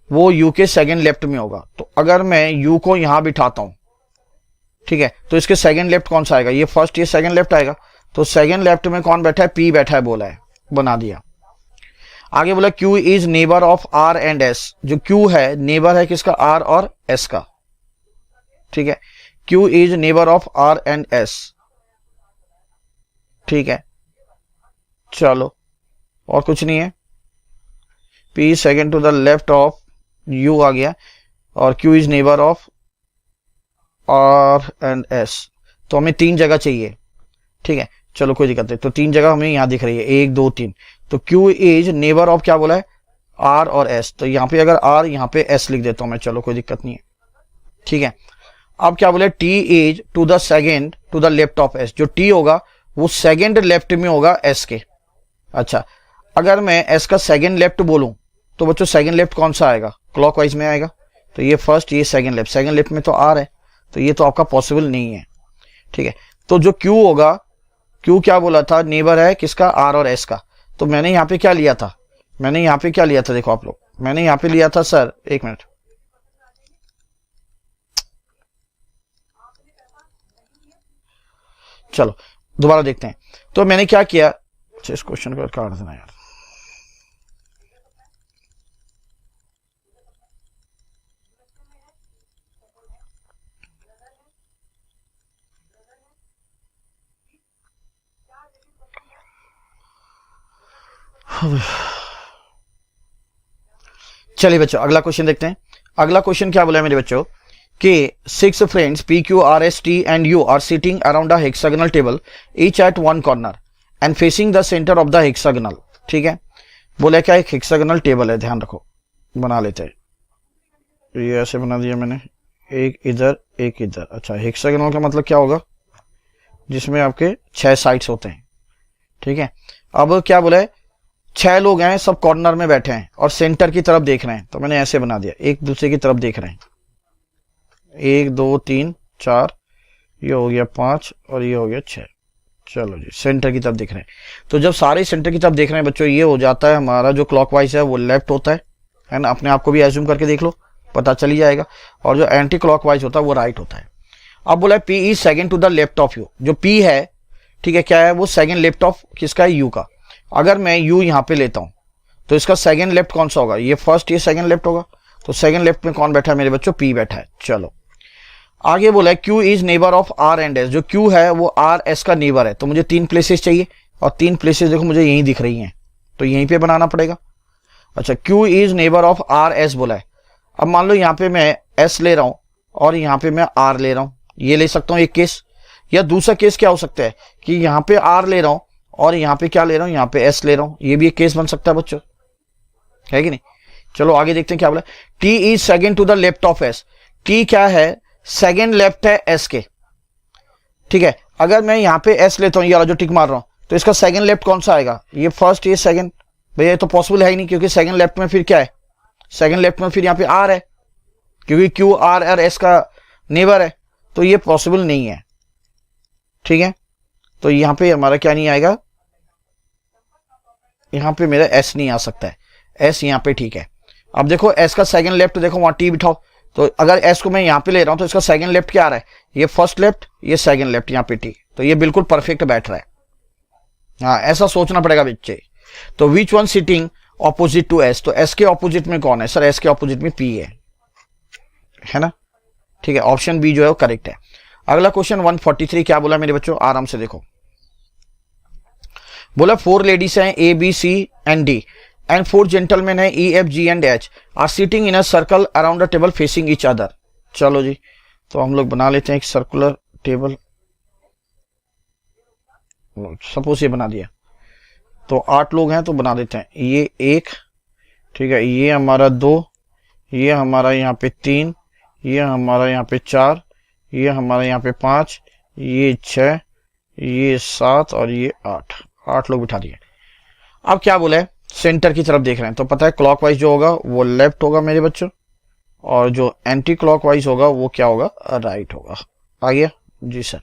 वो U के सेकेंड लेफ्ट में होगा, तो अगर मैं U को यहां बिठाता हूं, ठीक है, तो इसके सेकेंड लेफ्ट कौन सा आएगा, ये फर्स्ट, ये सेकेंड लेफ्ट आएगा, तो सेकेंड लेफ्ट में कौन बैठा है, P बैठा है बोला है, बना दिया। आगे बोला Q is neighbour of R and S, जो Q है नेबर है किसका, R और S का, ठीक है, Q is neighbour of R and S, ठीक है, चलो और कुछ नहीं है। P second to the left of U आ गया, और Q is neighbour of R and S, तो हमें 3 जगह चाहिए, ठीक है, चलो कोई दिक्कत नहीं, तो 3 जगह हमें यहां दिख रही है, 1 2 3, तो Q इज नेबर ऑफ क्या बोला है, R और S। तो यहाँ पे अगर R, यहाँ पे S लिख देता हूं मैं, चलो कोई दिक्कत नहीं है, ठीक है। अब क्या बोले, T is to the second to the left of S। जो T होगा वो सेकेंड लेफ्ट में होगा S के। अच्छा, अगर मैं S का सेकेंड लेफ्ट बोलूं तो बच्चों सेकेंड लेफ्ट कौन सा आएगा, क्लॉकवाइज में आएगा। तो ये फर्स्ट, ये सेकेंड लेफ्ट में तो R है, तो ये तो आपका पॉसिबल नहीं है, ठीक है। तो जो Q होगा, Q क्या बोला था, नेबर है किसका, R और S का। तो मैंने यहाँ पे क्या लिया था, मैंने यहाँ पे क्या लिया था, देखो आप लोग, मैंने यहाँ पे लिया था सर, एक मिनट, चलो दोबारा देखते हैं। तो मैंने क्या किया, इस क्वेश्चन को काट देना यार, चलिए बच्चों अगला क्वेश्चन देखते हैं। अगला क्वेश्चन क्या बोला है मेरे बच्चों कि 6 friends PQRST and U are sitting around a hexagonal table each at one corner and facing the centre of the hexagonal. ठीक है, बोला क्या, एक हेक्सागोनल टेबल है, ध्यान रखो, बना लेते हैं। ये ऐसे बना दिया मैंने, एक इधर एक इधर। अच्छा, हेक्सागोनल का मतलब क्या होगा, जिसमें आपके 6 साइड्स होते हैं। ठीक है, अब क्या बोला है, 6 लोग हैं, सब कॉर्नर में बैठे हैं और सेंटर की तरफ देख रहे हैं। तो मैंने ऐसे बना दिया, एक दूसरे की तरफ देख रहे हैं, 1 2 3 4, ये हो गया 5 और ये हो गया 6। चलो जी, सेंटर की तरफ देख रहे हैं। तो जब सारे सेंटर की तरफ देख रहे हैं बच्चों, ये हो जाता है हमारा जो क्लॉकवाइज है वो लेफ्ट होता है ना। अपने आप को भी एज्यूम करके देख लो, पता चल ही जाएगा। और जो एंटी क्लॉकवाइज होता है वो राइट होता है। अब बोला P is second to the left of U. जो P है, ठीक है, क्या है वो, सेकंड लेफ्ट ऑफ किसका है, U का। अगर मैं U यहाँ पे लेता हूं तो इसका सेकंड लेफ्ट कौन सा होगा, ये फर्स्ट, ये सेकंड लेफ्ट होगा। तो सेकंड लेफ्ट में कौन बैठा है मेरे बच्चों, P बैठा है। चलो आगे बोला है Q is neighbour of R and S। जो Q है वो R S का नेबर है। तो मुझे 3 प्लेसेस चाहिए और 3 प्लेसेस देखो मुझे यहीं दिख रही हैं, तो यहीं पे बनाना पड़ेगा। अच्छा, Q is neighbour of R S बोला है। अब मान लो यहाँ पे मैं S ले रहा हूं और यहाँ पे मैं R ले रहा हूं, ये ले सकता हूं एक केस। या दूसरा केस क्या हो सकता है कि यहाँ पे R ले रहा हूं और यहाँ पे क्या ले रहा हूं, यहाँ पे S ले रहा हूं, ये भी एक केस बन सकता है बच्चों, है कि नहीं। चलो आगे देखते हैं क्या बोला। T is second to the left of S। T क्या है, सेकेंड लेफ्ट है S के। ठीक है, अगर मैं यहाँ पे S लेता हूँ, ये वाला जो टिक मार रहा हूं, तो इसका सेकेंड लेफ्ट कौन सा आएगा, ये फर्स्ट, ये सेकेंड। भैया ये तो पॉसिबल है ही नहीं, क्योंकि सेकेंड लेफ्ट में फिर क्या है, सेकेंड लेफ्ट में फिर यहाँ पे R है, क्योंकि Q R और S का नेबर है, तो ये पॉसिबल नहीं है। ठीक है, तो यहाँ पे हमारा क्या नहीं आएगा, यहाँ पे मेरा S नहीं आ सकता है, S यहाँ पे ठीक है। अब देखो S का सेकंड लेफ्ट, देखो वहां T बिठाओ, तो अगर S को मैं यहाँ पे ले रहा हूं तो इसका सेकंड लेफ्ट क्या आ रहा है, ये फर्स्ट लेफ्ट, ये सेकंड लेफ्ट, यहाँ पे T, तो ये बिल्कुल परफेक्ट बैठ रहा है। हाँ, ऐसा सोचना पड़ेगा बच्चे। तो which one sitting opposite to S, तो S के ऑपोजिट में कौन है सर, S के ऑपोजिट में P है ना। ठीक है, ऑप्शन बी जो है वो करेक्ट है। अगला क्वेश्चन 143 क्या बोला मेरे बच्चों, आराम से देखो। बोला 4 लेडीज हैं A B C and D and 4 gentleman है E F G and H are sitting in a circle around a table facing each other. चलो जी, तो हम लोग बना लेते हैं एक सर्कुलर टेबल। सपोज ये बना दिया, तो 8 लोग हैं तो बना देते हैं, ये 1, ठीक है, ये हमारा 2, ये हमारा यहाँ पे 3, ये हमारा यहाँ पे 4, ये हमारा यहाँ पे 5, ये 6, ये 7 और ये 8 लोग बिठा दिए। अब क्या बोला है, सेंटर की तरफ देख रहे हैं, तो पता है क्लॉकवाइज जो होगा वो लेफ्ट होगा मेरे बच्चों, और जो एंटी क्लॉकवाइज होगा वो क्या होगा, राइट होगा। आ गया जी सर।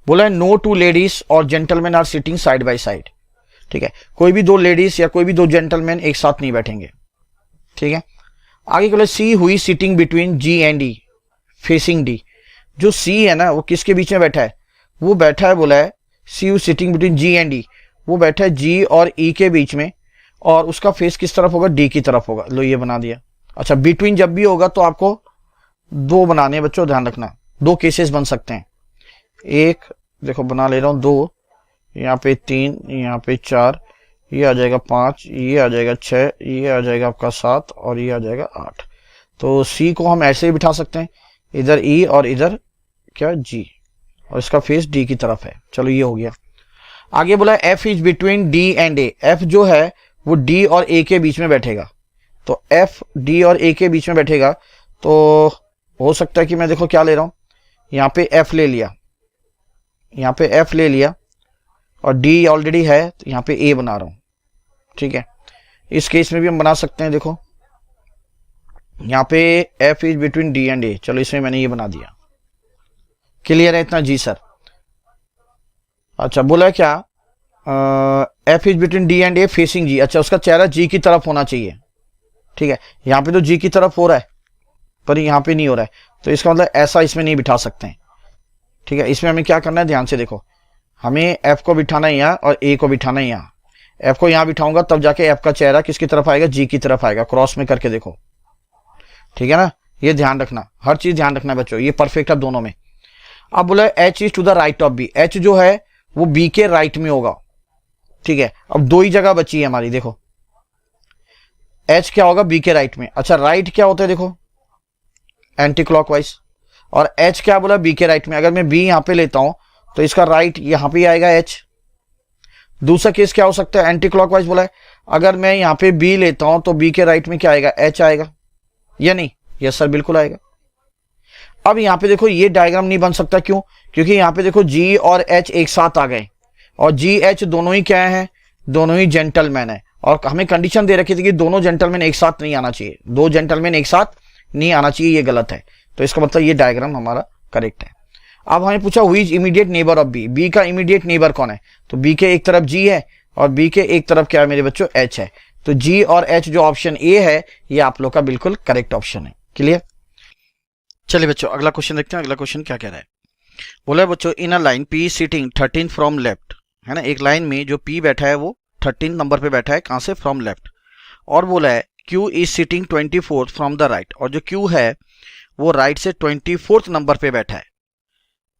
बोला है नो 2 लेडीज और gentleman are sitting side by side. ठीक है, कोई भी 2 लेडीज या कोई भी 2 जेंटलमैन एक साथ नहीं बैठेंगे। ठीक है, आगे बोला सी हुई sitting between G and E facing D। जो C है ना वो किसके बीच में बैठा है, वो बैठा है, बोला है C you sitting between G and E, वो बैठा है G और E के बीच में, और उसका फेस किस तरफ होगा, D की तरफ होगा। लो ये बना दिया। अच्छा, बिटवीन जब भी होगा तो आपको 2 बनाने हैं बच्चों, ध्यान रखना, 2 केसेस बन सकते हैं। एक देखो बना ले रहा हूं, 2, यहाँ पे 3, यहाँ पे 4, ये आ जाएगा 5, ये आ जाएगा 6, ये आ जाएगा आपका 7 और ये आ जाएगा 8। तो C को हम ऐसे ही बिठा सकते हैं, इधर E और इधर क्या G, और इसका फेस D की तरफ है। चलो ये हो गया। आगे बोला F is between D and A, F जो है वो डी और ए के बीच में बैठेगा, तो एफ डी और ए के बीच में बैठेगा, तो हो सकता है कि मैं देखो क्या ले रहा हूं, यहां पे एफ ले लिया, यहां पे एफ ले लिया और डी ऑलरेडी है तो यहां पे ए बना रहा हूं, ठीक है। इस केस में भी हम बना सकते हैं, देखो यहां पे F is between D and A, चलो इसमें मैंने ये बना दिया, क्लियर है इतना? जी सर। अच्छा बोला क्या, F is between D and A facing G, अच्छा उसका चेहरा जी की तरफ होना चाहिए, ठीक है। यहां पे तो जी की तरफ हो रहा है पर यहां पे नहीं हो रहा है, तो इसका मतलब ऐसा इसमें नहीं बिठा सकते हैं, ठीक है। इसमें हमें क्या करना है, ध्यान से देखो, हमें एफ को बिठाना है यहाँ और ए को बिठाना है यहाँ। एफ को यहां बिठाऊंगा तब जाके एफ का चेहरा किसकी तरफ आएगा, जी की तरफ आएगा, क्रॉस में करके देखो, ठीक है ना। ये ध्यान रखना, हर चीज ध्यान रखना बच्चों, ये परफेक्ट है दोनों में। अब बोला H is to the right of B, H जो है वो बी के राइट में होगा, ठीक है। अब दो ही जगह बची है हमारी, देखो एच क्या होगा, बी के राइट में। अच्छा राइट क्या होता है, देखो एंटी क्लॉकवाइज, और एच क्या बोला, बी के राइट में। अगर मैं बी यहां पे लेता हूं तो इसका राइट यहां पे आएगा एच। दूसरा केस क्या हो सकता है, एंटी क्लॉकवाइज बोला है, अगर मैं यहां पे बी लेता हूं तो बी के राइट में क्या आएगा, एच आएगा या नहीं? यस सर बिल्कुल आएगा। अब यहां पे देखो ये डायग्राम नहीं बन सकता, क्यों? क्योंकि यहां पे देखो जी और एच एक साथ आ गए, और जी एच दोनों ही क्या है, दोनों ही जेंटलमैन है, और हमें कंडीशन दे रखी थी कि दोनों जेंटलमैन एक साथ नहीं आना चाहिए, दो जेंटलमैन एक साथ नहीं आना चाहिए, ये गलत है। तो इसका मतलब ये डायग्राम हमारा करेक्ट है। अब हमें पूछा who is immediate neighbour of B, B का इमीडिएट नेबर कौन है, तो बी के एक तरफ जी है और बी के एक तरफ क्या है मेरे बच्चों, एच है। तो जी और एच जो ऑप्शन ए है ये आप लोग का बिल्कुल करेक्ट ऑप्शन है। क्लियर? चलिए बच्चों अगला क्वेश्चन देखते हैं। अगला क्वेश्चन क्या कह रहा है, बोला है बच्चों in a line P sitting 13 from left, है ना, एक लाइन में जो पी बैठा है वो 13 नंबर पे बैठा है, कहां से, फ्रॉम लेफ्ट। और बोला है Q is sitting 24 from the right, और जो क्यू है वो राइट से 24th नंबर पे बैठा है,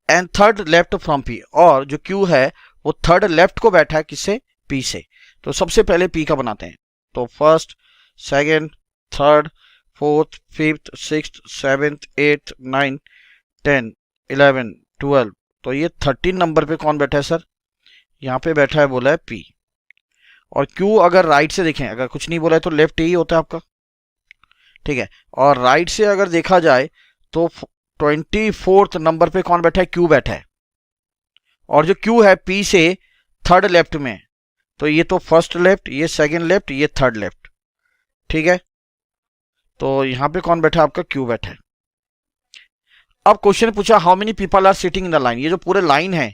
and third left from P, और जो क्यू है वो थर्ड लेफ्ट को बैठा है किससे, पी से। तो सबसे पहले पी का बनाते हैं, तो first, second, third, fourth, fifth, sixth, seventh, eighth, 9, 10, 11, 12, तो ये 13 नंबर पे कौन बैठा है सर, यहाँ पे बैठा है बोला है पी। और क्यू अगर राइट से देखें, अगर कुछ नहीं बोला है तो लेफ्ट ही होता है आपका, ठीक है। और राइट से अगर देखा जाए तो 24th नंबर पे कौन बैठा है, क्यू बैठा है, और जो क्यू है पी से थर्ड लेफ्ट में, तो ये तो फर्स्ट लेफ्ट, ये सेकंड लेफ्ट, ये थर्ड लेफ्ट, ठीक है। तो यहां पे कौन बैठा है, आपका क्यू बैठा है। अब क्वेश्चन पूछा how many people are sitting in the line, ये जो पूरे लाइन है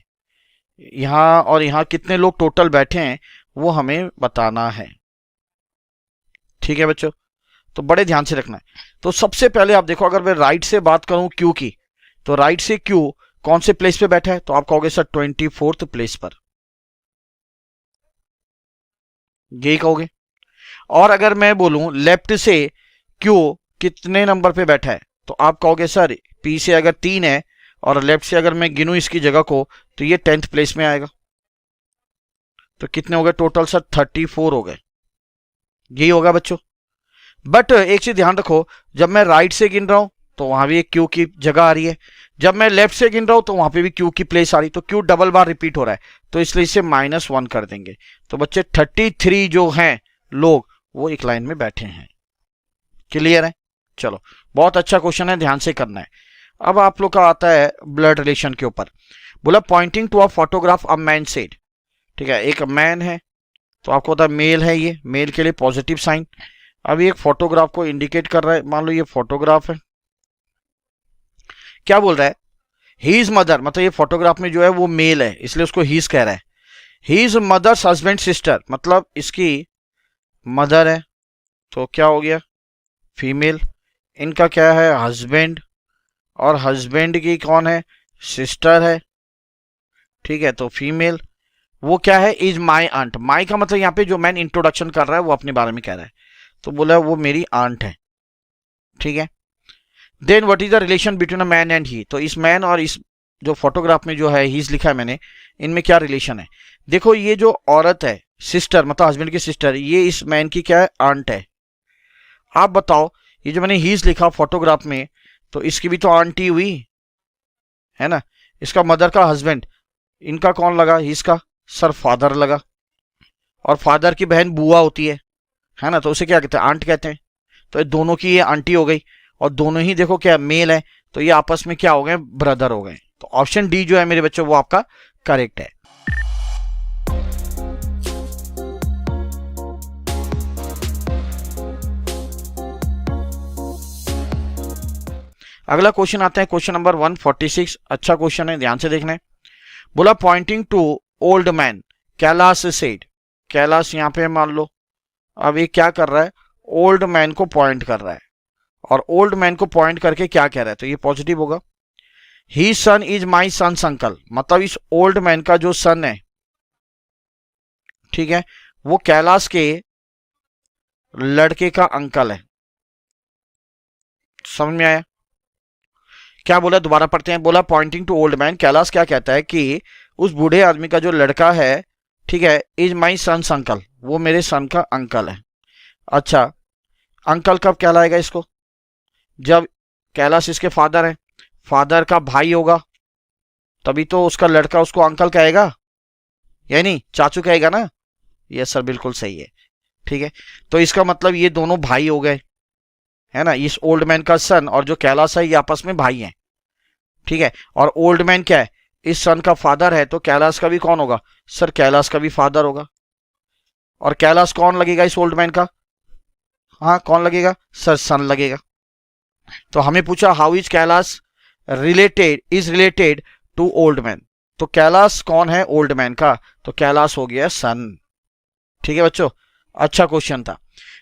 यहां और यहां कितने लोग टोटल बैठे हैं वो हमें बताना है, ठीक है बच्चों। तो बड़े ध्यान से रखना है। तो सबसे पहले आप देखो, अगर मैं राइट से बात करूं क्यू की, तो राइट से क्यू कौन से प्लेस पे बैठा है, तो आप कहोगे सर 24th प्लेस पर, यही कहोगे। और अगर मैं बोलूं लेफ्ट से क्यू कितने नंबर पे बैठा है, तो आप कहोगे सर पी से अगर 3 है और लेफ्ट से अगर मैं गिनूं इसकी जगह को तो ये 10th प्लेस में आएगा। तो कितने हो गए टोटल सर, 34 हो गए, यही होगा बच्चों। बट एक चीज ध्यान रखो, जब मैं राइट से गिन रहा हूं तो वहां भी एक क्यू की जगह आ रही है, जब मैं लेफ्ट से गिन रहा हूं तो वहां पे भी क्यू की प्लेस आ रही, तो क्यू डबल बार रिपीट हो रहा है, तो इसलिए इसे -1 कर देंगे। तो बच्चे 33 जो हैं लोग वो एक लाइन में बैठे हैं। क्लियर है? चलो बहुत अच्छा क्वेश्चन है, ध्यान से करना है। अब आप लोग का आता है ब्लड रिलेशन के ऊपर, बोला pointing to a photograph a man said, ठीक है, एक मैन है तो आपको होता है मेल है, ये मेल के लिए पॉजिटिव साइन। अब एक फोटोग्राफ को इंडिकेट कर रहा है, मान लो ये फोटोग्राफ है, क्या बोल रहा है, हीज मदर, मतलब ये फोटोग्राफ में जो है वो मेल है इसलिए उसको हीज कह रहा है। हीज मदर्स हस्बैंड सिस्टर, मतलब इसकी मदर है तो क्या हो गया, फीमेल। इनका क्या है, हस्बैंड, और हस्बैंड की कौन है, सिस्टर है, ठीक है, तो फीमेल। वो क्या है, इज माई आंट, माई का मतलब यहाँ पे जो मैन इंट्रोडक्शन कर रहा है वो अपने बारे में कह रहा है, तो बोला वो मेरी आंट है, ठीक है। Then what is the relation between a man and he, तो इस मैन और इस जो फोटोग्राफ में जो है हीज लिखा है मैंने, इनमें क्या रिलेशन है। देखो ये जो औरत है सिस्टर, मतलब हस्बैंड की सिस्टर, ये इस मैन की क्या है, आंट है। आप बताओ ये जो मैंने हीज लिखा फोटोग्राफ में, तो इसकी भी तो आंटी हुई है ना, इसका मदर का हस्बैंड, इनका कौन लगा, हीज का सर फादर लगा, और फादर की बहन बुआ होती है ना, तो उसे क्या कहते हैं, आंट कहते हैं। तो ये दोनों की ये आंटी हो गई, और दोनों ही देखो क्या मेल है, तो ये आपस में क्या हो गए, ब्रदर हो गए। तो ऑप्शन डी जो है मेरे बच्चों वो आपका करेक्ट है। अगला क्वेश्चन आता है क्वेश्चन नंबर 146। अच्छा क्वेश्चन है, ध्यान से देखना है। बोला pointing to old man Kailash said. Kailash यहां पे मान लो, अब ये क्या कर रहा है, ओल्ड मैन को पॉइंट कर रहा है, और ओल्ड मैन को पॉइंट करके क्या कह रहा है, तो ये पॉजिटिव होगा। ही सन इज माई सन्स अंकल, मतलब इस ओल्ड मैन का जो सन है, ठीक है, वो कैलाश के लड़के का अंकल है। समझ में आया? क्या बोला, दोबारा पढ़ते हैं। बोला pointing to old man, Kailash क्या कहता है कि उस बूढ़े आदमी का जो लड़का है, ठीक है, इज माई सन्स अंकल, वो मेरे सन का अंकल है। अच्छा, अंकल कब कहलाएगा इसको, जब कैलाश इसके फादर है, फादर का भाई होगा, तभी तो उसका लड़का उसको अंकल कहेगा, यानी चाचू कहेगा ना। ये सर बिल्कुल सही है, ठीक है। तो इसका मतलब ये दोनों भाई हो गए, है ना, इस ओल्ड मैन का सन और जो कैलाश है ये आपस में भाई हैं, ठीक है। और ओल्ड मैन क्या है, इस सन का फादर है, तो कैलाश का भी कौन होगा, सर कैलाश का भी फादर होगा। और कैलाश कौन लगेगा इस ओल्ड मैन का, हाँ कौन लगेगा, सर सन लगेगा। तो हमें पूछा how is Kailash related to old man, तो कैलाश कौन है, ओल्ड मैन का, तो कैलाश हो गया सन। ठीक है बच्चों, अच्छा क्वेश्चन था।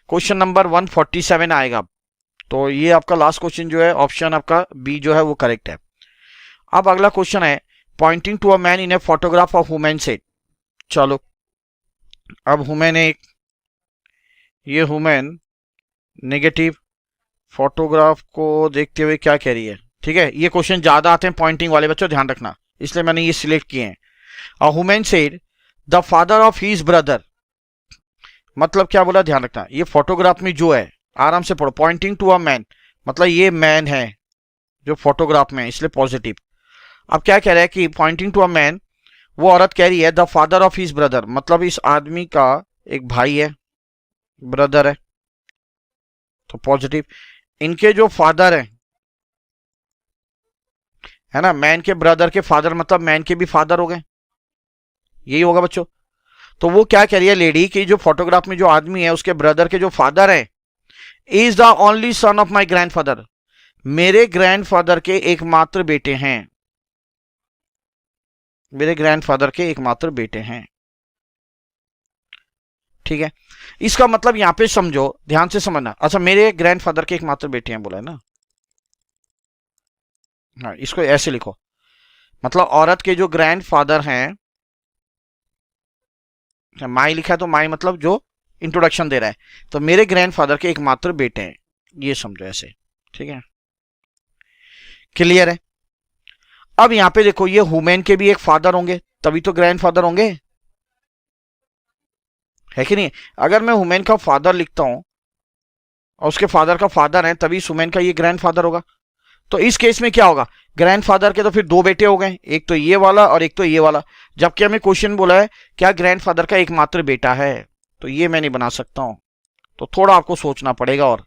क्वेश्चन नंबर 147 आएगा, तो ये आपका लास्ट क्वेश्चन जो है, ऑप्शन आपका बी जो है वो करेक्ट है। अब अगला क्वेश्चन है pointing to a man in a photograph of women said. चलो, अब वुमेन एक, ये वुमेन नेगेटिव फोटोग्राफ को देखते हुए क्या कह रही है, ठीक है। ये क्वेश्चन ज्यादा आते हैं पॉइंटिंग वाले बच्चों, ध्यान रखना, इसलिए मैंने ये सिलेक्ट किए हैं। A women said the father of his brother, मतलब क्या बोला, ध्यान रखना, ये फोटोग्राफ में जो है, आराम से पढ़ो। पॉइंटिंग टू अ मैन मतलब ये मैन है जो फोटोग्राफ में है, इसलिए पॉजिटिव। अब क्या कह रहा है कि पॉइंटिंग टू अ मैन, वो औरत कह रही है the father of his brother, मतलब इस आदमी का एक भाई है, ब्रदर है, तो पॉजिटिव। इनके जो फादर है ना, मैन के ब्रदर के फादर, मतलब मैन के भी फादर हो गए, यही होगा बच्चों। तो वो क्या कह रही है लेडी कि जो फोटोग्राफ में जो आदमी है उसके ब्रदर के जो फादर है, is the only son of my grandfather, मेरे ग्रैंडफादर के एकमात्र बेटे हैं, मेरे ग्रैंडफादर के एकमात्र बेटे हैं, ठीक है। इसका मतलब यहां पे समझो, ध्यान से समझना। अच्छा, मेरे ग्रैंडफादर के एकमात्र बेटे हैं बोला है ना, हाँ, इसको ऐसे लिखो, मतलब औरत के जो ग्रैंडफादर हैं, माई लिखा है तो माई मतलब जो इंट्रोडक्शन दे रहा है, तो मेरे ग्रैंडफादर के एकमात्र बेटे हैं, ये समझो ऐसे, ठीक है, क्लियर है। अब यहां पे देखो, ये वुमेन के भी एक फादर होंगे, तभी तो ग्रैंडफादर होंगे, है कि नहीं। अगर मैं वुमेन का फादर लिखता हूं और उसके फादर का फादर है, तभी वुमेन का ये ग्रैंडफादर होगा। तो इस केस में क्या होगा, ग्रैंडफादर के तो फिर दो बेटे हो गए, एक तो ये वाला और एक तो ये वाला, जबकि हमें क्वेश्चन बोला है क्या ग्रैंडफादर का एकमात्र बेटा है, तो ये मैं नहीं बना सकता हूं, तो थोड़ा आपको सोचना पड़ेगा। और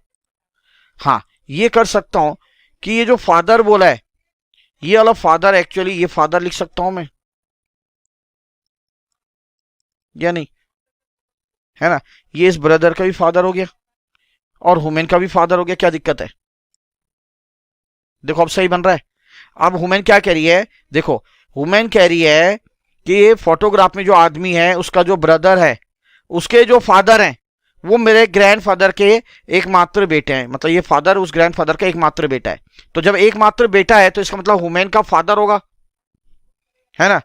हाँ, ये कर सकता हूं कि ये जो फादर बोला है, ये वाला फादर, एक्चुअली ये फादर लिख सकता हूं मैं, या नहीं, है ना, ये इस ब्रदर का भी फादर हो गया और वुमेन का भी फादर हो गया, क्या दिक्कत है। देखो अब सही बन रहा है। अब वुमेन क्या कह रही है, देखो वुमेन कह रही है कि फोटोग्राफ में जो आदमी है उसका जो ब्रदर है, उसके जो फादर हैं वो मेरे ग्रैंडफादर के एकमात्र बेटे हैं, मतलब ये फादर उस ग्रैंडफादर का एकमात्र बेटा है। तो जब एकमात्र बेटा है तो इसका मतलब वुमेन का फादर होगा, है ना,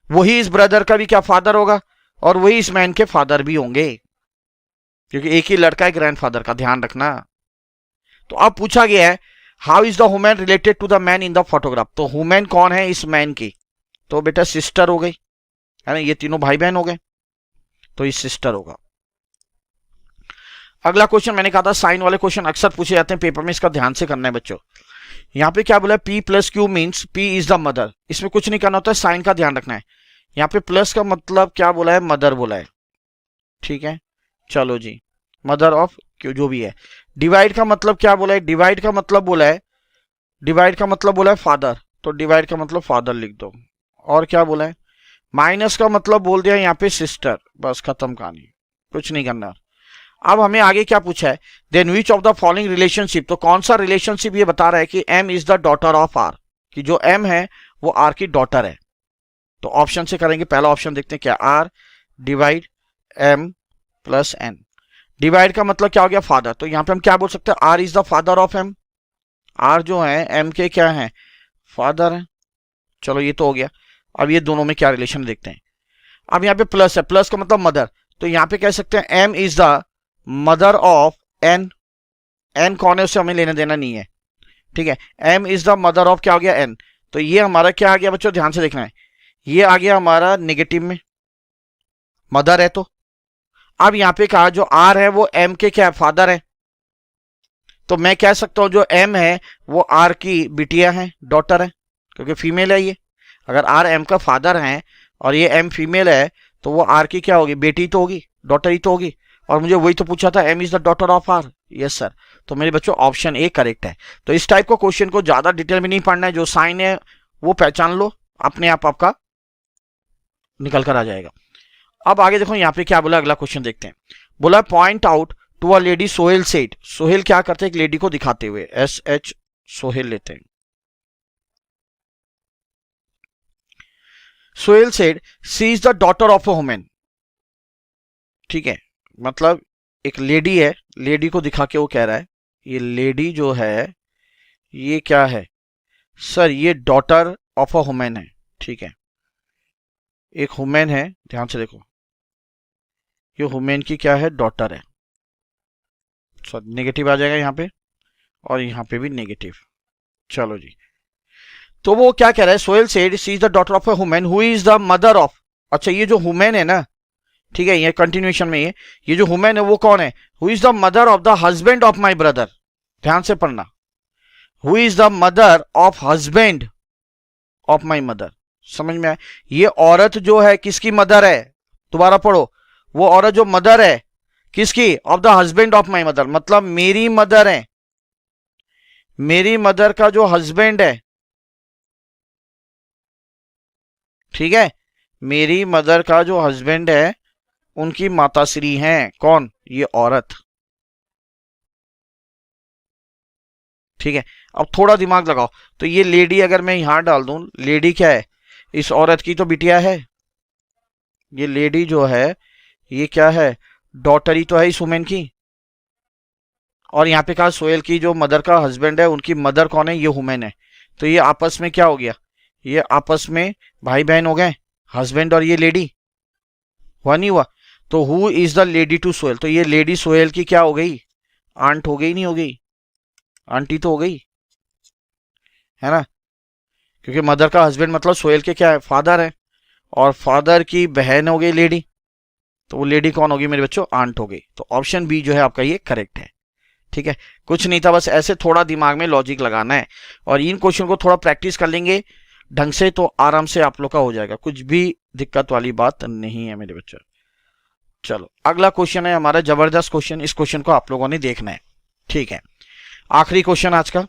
वही इस ब्रदर का भी क्या फादर होगा, और वही इस मैन के फादर भी होंगे, क्योंकि एक ही लड़का है ग्रैंडफादर का, ध्यान रखना। तो अब पूछा गया है how is the women related to the man in the photograph, तो वुमेन कौन है इस मैन की, तो बेटा सिस्टर हो गई, है ना, ये तीनों भाई बहन हो गए, तो ये सिस्टर होगा। अगला क्वेश्चन मैंने कहा था साइन वाले क्वेश्चन अक्सर पूछे जाते हैं पेपर में, इसका ध्यान से करना है बच्चों। यहां पे क्या बोला, P plus Q means P is the mother, इसमें कुछ नहीं करना होता है, साइन का ध्यान रखना है। यहाँ पे प्लस का मतलब क्या बोला है, मदर बोला है, ठीक है। चलो जी, मदर ऑफ क्यों जो भी है। डिवाइड का मतलब क्या बोला है, डिवाइड का मतलब बोला है, डिवाइड का मतलब बोला है फादर, तो डिवाइड का मतलब फादर लिख दो। और क्या बोला है, माइनस का मतलब बोल दिया यहाँ पे सिस्टर, बस खत्म कहानी, कुछ नहीं करना। अब हमें आगे क्या पूछा है, then which of the following relationship, तो कौन सा रिलेशनशिप ये बता रहा है कि M is the daughter of R, कि जो एम है वो आर की डॉटर है। तो ऑप्शन से करेंगे, पहला ऑप्शन देखते हैं क्या, R divide M plus N. Divide का मतलब क्या हो गया, फादर, तो यहां पे हम क्या बोल सकते हैं, R is the father of M, R जो है एम के क्या है, फादर है। चलो ये तो हो गया। अब ये दोनों में क्या रिलेशन देखते हैं। अब यहाँ पे प्लस है, प्लस का मतलब मदर, तो यहाँ पे कह सकते हैं M is the mother of N, N कौन है उससे हमें लेना देना नहीं है, ठीक है। M is the mother of क्या हो गया, एन, तो ये हमारा क्या आ गया बच्चों, ध्यान से देखना है, ये आ गया हमारा नेगेटिव में, मदर है तो। अब यहां पे कहा जो आर है वो एम के क्या फादर है, तो मैं कह सकता हूं जो एम है वो आर की बिटिया है, डॉटर है, क्योंकि फीमेल है ये। अगर आर एम का फादर है और ये एम फीमेल है तो वो आर की क्या होगी, बेटी तो होगी, डॉटर ही तो होगी। और मुझे वही तो पूछा था, M is the daughter of R, yes sir. तो मेरे बच्चों ऑप्शन ए करेक्ट है। तो इस टाइप का क्वेश्चन को ज्यादा डिटेल में नहीं पढ़ना है, जो साइन है वो पहचान लो, अपने आप आपका निकल कर आ जाएगा। अब आगे देखो यहाँ पे क्या बोला, अगला क्वेश्चन देखते हैं। बोला point out to a lady, Sohail said, Sohail क्या करते हैं, एक लेडी को दिखाते हुए, एस एच सोहेल लेते हैं। Sohail said she is the daughter of a woman, ठीक है, मतलब एक लेडी है, लेडी को दिखा के वो कह रहा है ये लेडी जो है ये क्या है सर, ये डॉटर ऑफ अ वुमेन है, ठीक है, एक वुमेन है, ध्यान से देखो, ये वुमेन की क्या है, डॉटर है। सर नेगेटिव आ जाएगा यहाँ पे और यहाँ पे भी नेगेटिव। चलो जी, तो वो क्या कह रहा है, Sohail said she is the daughter of a women who is the mother of, अच्छा ये जो वुमेन है ना, ठीक है, ये कंटिन्यूएशन में ये जो वुमेन है वो कौन है, who is the mother of the husband of my brother, ध्यान से पढ़ना, who is the mother of husband of my mother, समझ में आया। ये औरत जो है किसकी मदर है, दोबारा पढ़ो, वो औरत जो मदर है किसकी, of the husband of my mother, मतलब मेरी मदर है, मेरी मदर का जो हस्बैंड है, ठीक है, मेरी मदर का जो हस्बैंड है उनकी माताश्री हैं, कौन, ये औरत, ठीक है। अब थोड़ा दिमाग लगाओ, तो ये लेडी अगर मैं यहां डाल दूं, लेडी क्या है, इस औरत की तो बिटिया है, ये लेडी जो है ये क्या है, डॉटर ही तो है इस वुमेन की। और यहाँ पे कहा सोहेल की जो मदर का हस्बैंड है उनकी मदर कौन है, ये वुमेन है, तो ये आपस में क्या हो गया, ये आपस में भाई बहन हो गए, हस्बैंड और ये लेडी, हुआ नहीं हुआ। तो who is the lady to Sohail, तो ये लेडी सोहेल की क्या हो गई, आंट हो गई, नहीं हो गई, आंटी तो हो गई, है ना, क्योंकि मदर का हस्बैंड मतलब सोहेल के क्या है, फादर है, और फादर की बहन हो गई लेडी, तो वो लेडी कौन होगी मेरे बच्चों, आंट हो गई। तो ऑप्शन बी जो है आपका ये करेक्ट है, ठीक है। कुछ नहीं था, बस ऐसे थोड़ा दिमाग में लॉजिक लगाना है, और इन क्वेश्चन को थोड़ा प्रैक्टिस कर लेंगे ढंग से तो आराम से आप लोग का हो जाएगा, कुछ भी दिक्कत वाली बात नहीं है मेरे बच्चों। चलो अगला क्वेश्चन है हमारा जबरदस्त क्वेश्चन, इस क्वेश्चन को आप लोगों ने देखना है, ठीक है, आखिरी क्वेश्चन आज का,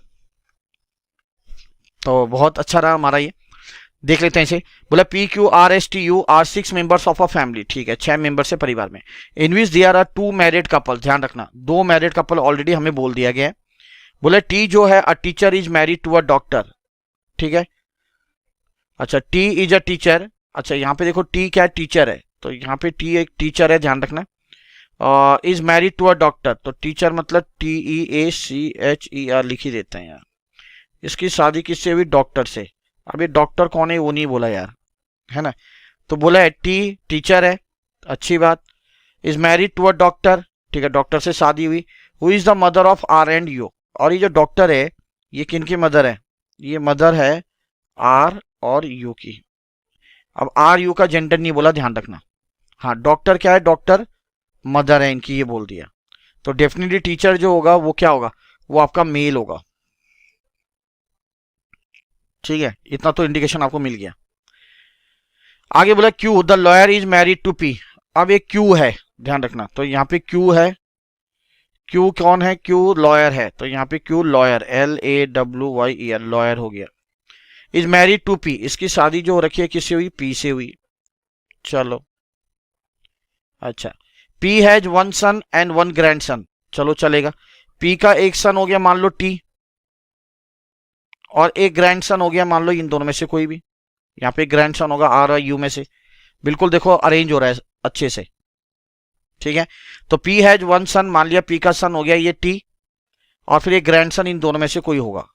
तो बहुत अच्छा रहा हमारा ये, देख लेते हैं इसे। बोला P Q R S T U are 6 members of a family, ठीक है, 6 मेंबर से परिवार में, in which there are 2 married couple, ध्यान रखना 2 मैरिड कपल ऑलरेडी हमें बोल दिया गया है। बोले टी जो है a teacher is married to a doctor, ठीक है, अच्छा टी इज अ टीचर, अच्छा यहाँ पे देखो टी क्या टीचर है, तो यहाँ पे टी एक टीचर है, ध्यान रखना, is married to a doctor, तो टीचर मतलब TEACHER लिख ही देते हैं यार, इसकी शादी किससे हुई, डॉक्टर से। अब ये डॉक्टर कौन है वो नहीं बोला यार, है ना, तो बोला है टी टीचर है, अच्छी बात, is married to a doctor, ठीक है, डॉक्टर से शादी हुई, who is the mother of R and U, और ये जो डॉक्टर है ये किनकी मदर है, ये मदर है आर और यू की। अब आर यू का जेंडर नहीं बोला, ध्यान रखना, हाँ डॉक्टर क्या है, डॉक्टर मदर है इनकी, ये बोल दिया, तो डेफिनेटली टीचर जो होगा वो क्या होगा, वो आपका मेल होगा, ठीक है, इतना तो इंडिकेशन आपको मिल गया। आगे बोला Q, the lawyer is married to P. अब ये क्यू है, ध्यान रखना, तो यहाँ पे क्यू है, क्यू कौन है, क्यू लॉयर है, तो यहाँ पे क्यू लॉयर, LAWYER लॉयर हो गया। इज मैरिड टू पी, इसकी शादी जो हो रखी है किससे हुई, पी से हुई। चलो अच्छा, P has 1 son and 1 grandson, चलो चलेगा। पी का एक सन हो गया मान लो टी, और एक ग्रैंडसन हो गया मान लो इन दोनों में से कोई भी। यहाँ पे ग्रैंडसन होगा आर और यू में से, बिल्कुल देखो अरेंज हो रहा है अच्छे से, ठीक है। तो पी हैज 1 सन, मान लिया पी का सन हो गया ये टी, और फिर एक ग्रैंडसन इन दोनों में से कोई होगा।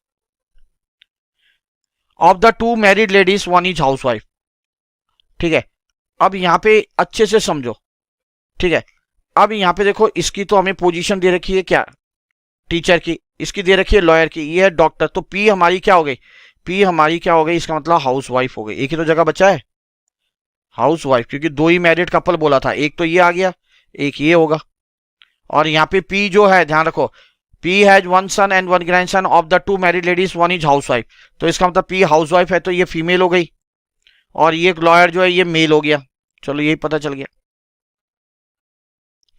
Of the 2 married ladies 1 is housewife, ठीक है। अब यहां पे अच्छे से समझो, ठीक है। अब यहां पे देखो, इसकी तो हमें पोजीशन दे रखी है क्या, टीचर की, इसकी दे रखी है लॉयर की, ये है डॉक्टर, तो पी हमारी क्या हो गई, पी हमारी क्या हो गई, इसका मतलब हाउसवाइफ हो गई। एक ही तो जगह बचा है हाउसवाइफ, क्योंकि 2 ही मैरिड कपल बोला था, एक तो ये आ गया, एक ये होगा। और यहाँ पे पी जो है, ध्यान रखो, P has 1 son and 1 grandson, of the 2 married ladies 1 is housewife, तो इसका मतलब पी हाउसवाइफ है, तो ये फीमेल हो गई, और ये लॉयर जो है ये मेल हो गया। चलो यही पता चल गया,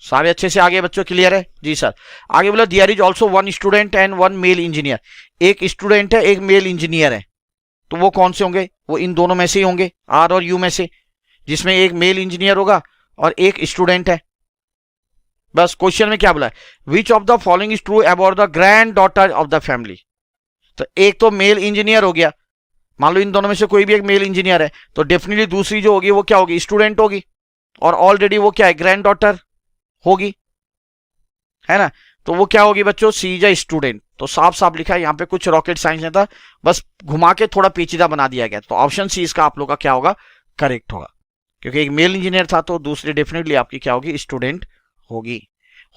सारे अच्छे से आगे बच्चों क्लियर है जी सर। आगे बोला there is also 1 student and 1 male engineer, एक स्टूडेंट है एक मेल इंजीनियर है, तो वो कौन से होंगे, वो इन दोनों में से ही होंगे, आर और यू में से, जिसमें एक मेल इंजीनियर होगा और एक स्टूडेंट है। बस क्वेश्चन में क्या बोला है, विच of the following is true about the grand daughter of the family. तो एक तो मेल इंजीनियर हो गया, मान लो इन दोनों में से कोई भी एक मेल इंजीनियर है, तो डेफिनेटली दूसरी जो होगी वो क्या होगी, स्टूडेंट होगी, और ऑलरेडी वो क्या है, ग्रैंड डॉटर होगी, है ना। तो वो क्या होगी बच्चों, सी इज अ स्टूडेंट। तो साफ साफ लिखा है, यहाँ पे कुछ रॉकेट साइंस नहीं था, बस घुमा के थोड़ा पेचीदा बना दिया गया। तो ऑप्शन सी इसका आप लोग का क्या होगा, करेक्ट होगा, क्योंकि एक मेल इंजीनियर था, तो दूसरी डेफिनेटली आपकी क्या होगी, स्टूडेंट होगी।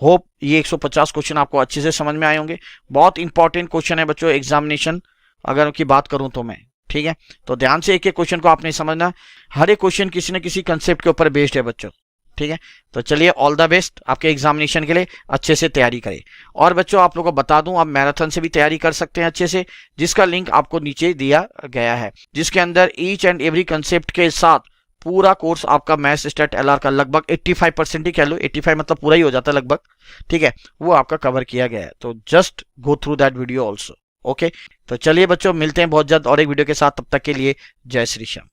होप ये 150 क्वेश्चन आपको अच्छे से समझ में आए होंगे। बहुत इंपॉर्टेंट क्वेश्चन है बच्चों एग्जामिनेशन अगर उनकी बात करूं तो मैं, ठीक है। तो ध्यान से एक एक क्वेश्चन को आपने समझना, हर एक क्वेश्चन किसी न किसी कंसेप्ट के ऊपर बेस्ड है बच्चों, ठीक है। तो चलिए ऑल द बेस्ट आपके एग्जामिनेशन के लिए, अच्छे से तैयारी करें। और बच्चों आप लोगों को बता दूं, आप मैराथन से भी तैयारी कर सकते हैं अच्छे से, जिसका लिंक आपको नीचे दिया गया है, जिसके अंदर ईच एंड एवरी कंसेप्ट के साथ पूरा कोर्स आपका मैथ्स स्टैट LR का लगभग 85% ही कह लो, 85 मतलब पूरा ही हो जाता है लगभग, ठीक है, वो आपका कवर किया गया है। तो just go through that video also, okay. तो चलिए बच्चों मिलते हैं बहुत जल्द और एक वीडियो के साथ, तब तक के लिए जय श्री श्याम।